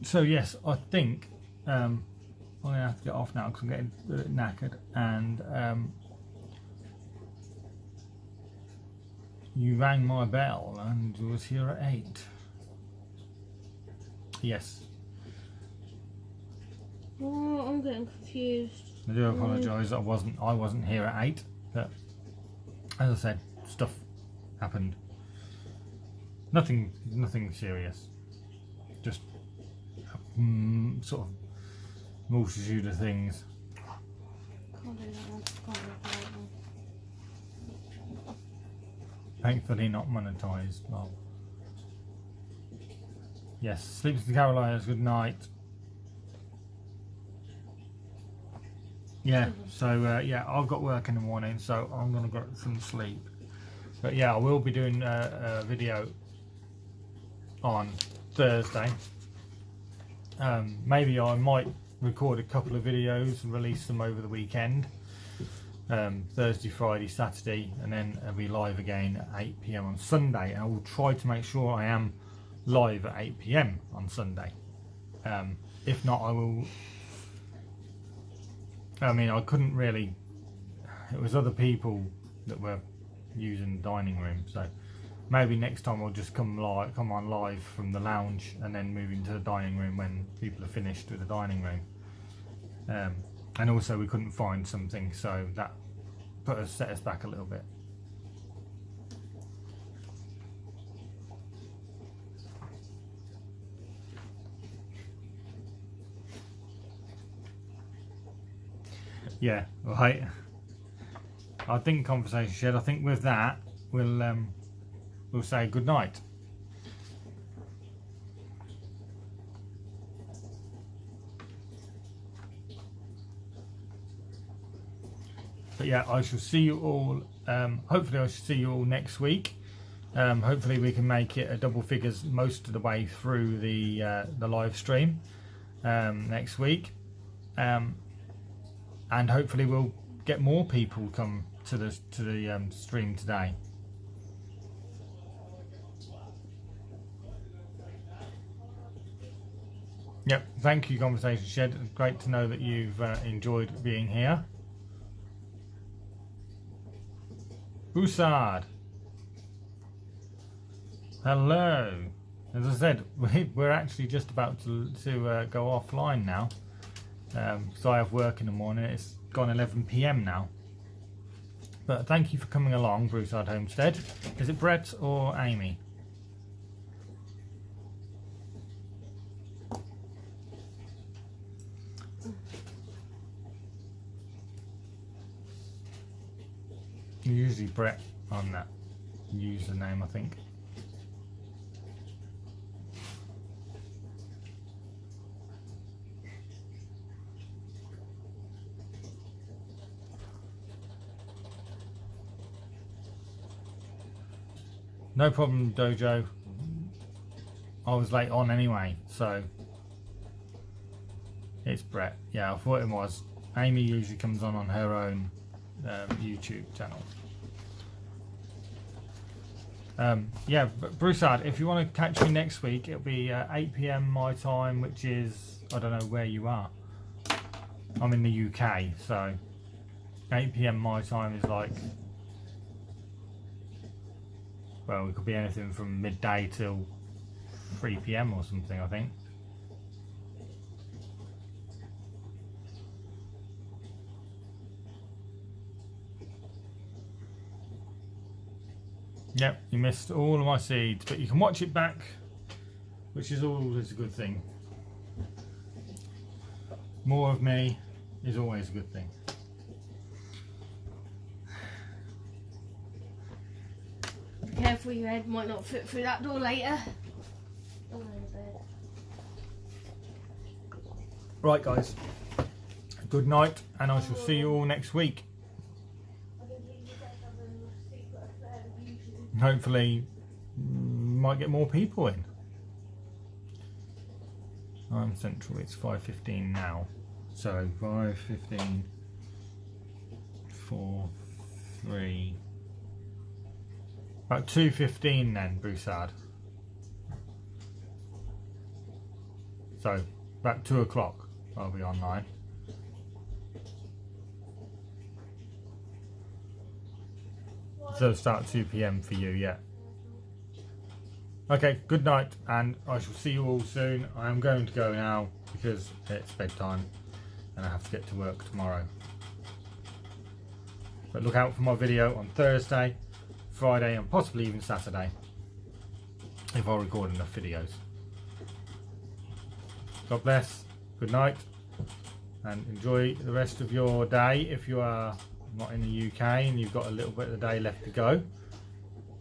So yes, I think I'm going to have to get off now because I'm getting a bit knackered, and you rang my bell and was here at 8. Yes. Oh, I'm getting confused. I do apologise. I wasn't here at 8, but as I said, stuff happened. Nothing serious. Just sort of multitude of things. Can't do that one. Can't do that one. Thankfully not monetized. Well, yes, sleeps to Carolinas, good night. Yeah, so yeah, I've got work in the morning, so I'm gonna get some sleep. But yeah, I will be doing a video on Thursday. Maybe I might record a couple of videos and release them over the weekend. Thursday, Friday, Saturday, and then I'll be live again at 8 PM on Sunday. And I will try to make sure I am live at 8 PM on Sunday. If not, I will. I mean, I couldn't really. It was other people that were using the dining room, so maybe next time I'll just come on live from the lounge and then move into the dining room when people are finished with the dining room. And also we couldn't find something, so that set us back a little bit. Yeah, right. I think Conversation Shed, I think with that we'll say good night. But yeah, I shall see you all. Hopefully, I shall see you all next week. Hopefully, we can make it a double figures most of the way through the live stream next week, and hopefully, we'll get more people come to the stream today. Yep, thank you, Conversation Shed. Great to know that you've enjoyed being here. Broussard. Hello. As I said, we're actually just about to go offline now. So I have work in the morning. It's gone 11 PM now. But thank you for coming along, Broussard Homestead. Is it Brett or Amy? Usually Brett on that username, I think. No problem, Dojo. I was late on anyway, so it's Brett. Yeah, I thought it was. Amy usually comes on her own YouTube channel. Yeah, but Broussard, if you want to catch me next week, it'll be 8 PM my time, which is, I don't know where you are. I'm in the UK, so 8 PM my time is like, well, it could be anything from midday till 3 PM or something, I think. Yep, you missed all of my seeds, but you can watch it back, which is always a good thing. More of me is always a good thing. Be careful, your head might not fit through that door later. Right, guys. Good night, and I shall see you all next week. Hopefully, might get more people in. I'm central. It's 5:15 now, so 5:15, 4, 3, about 2:15 then, Broussard. So about 2 o'clock, I'll be online. So start 2 PM for you, yeah. Okay, good night, and I shall see you all soon. I am going to go now because it's bedtime and I have to get to work tomorrow. But look out for my video on Thursday, Friday, and possibly even Saturday if I record enough videos. God bless, good night, and enjoy the rest of your day if you are not in the UK and you've got a little bit of the day left to go.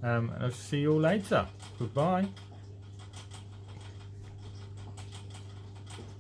And I'll see you all later. Goodbye.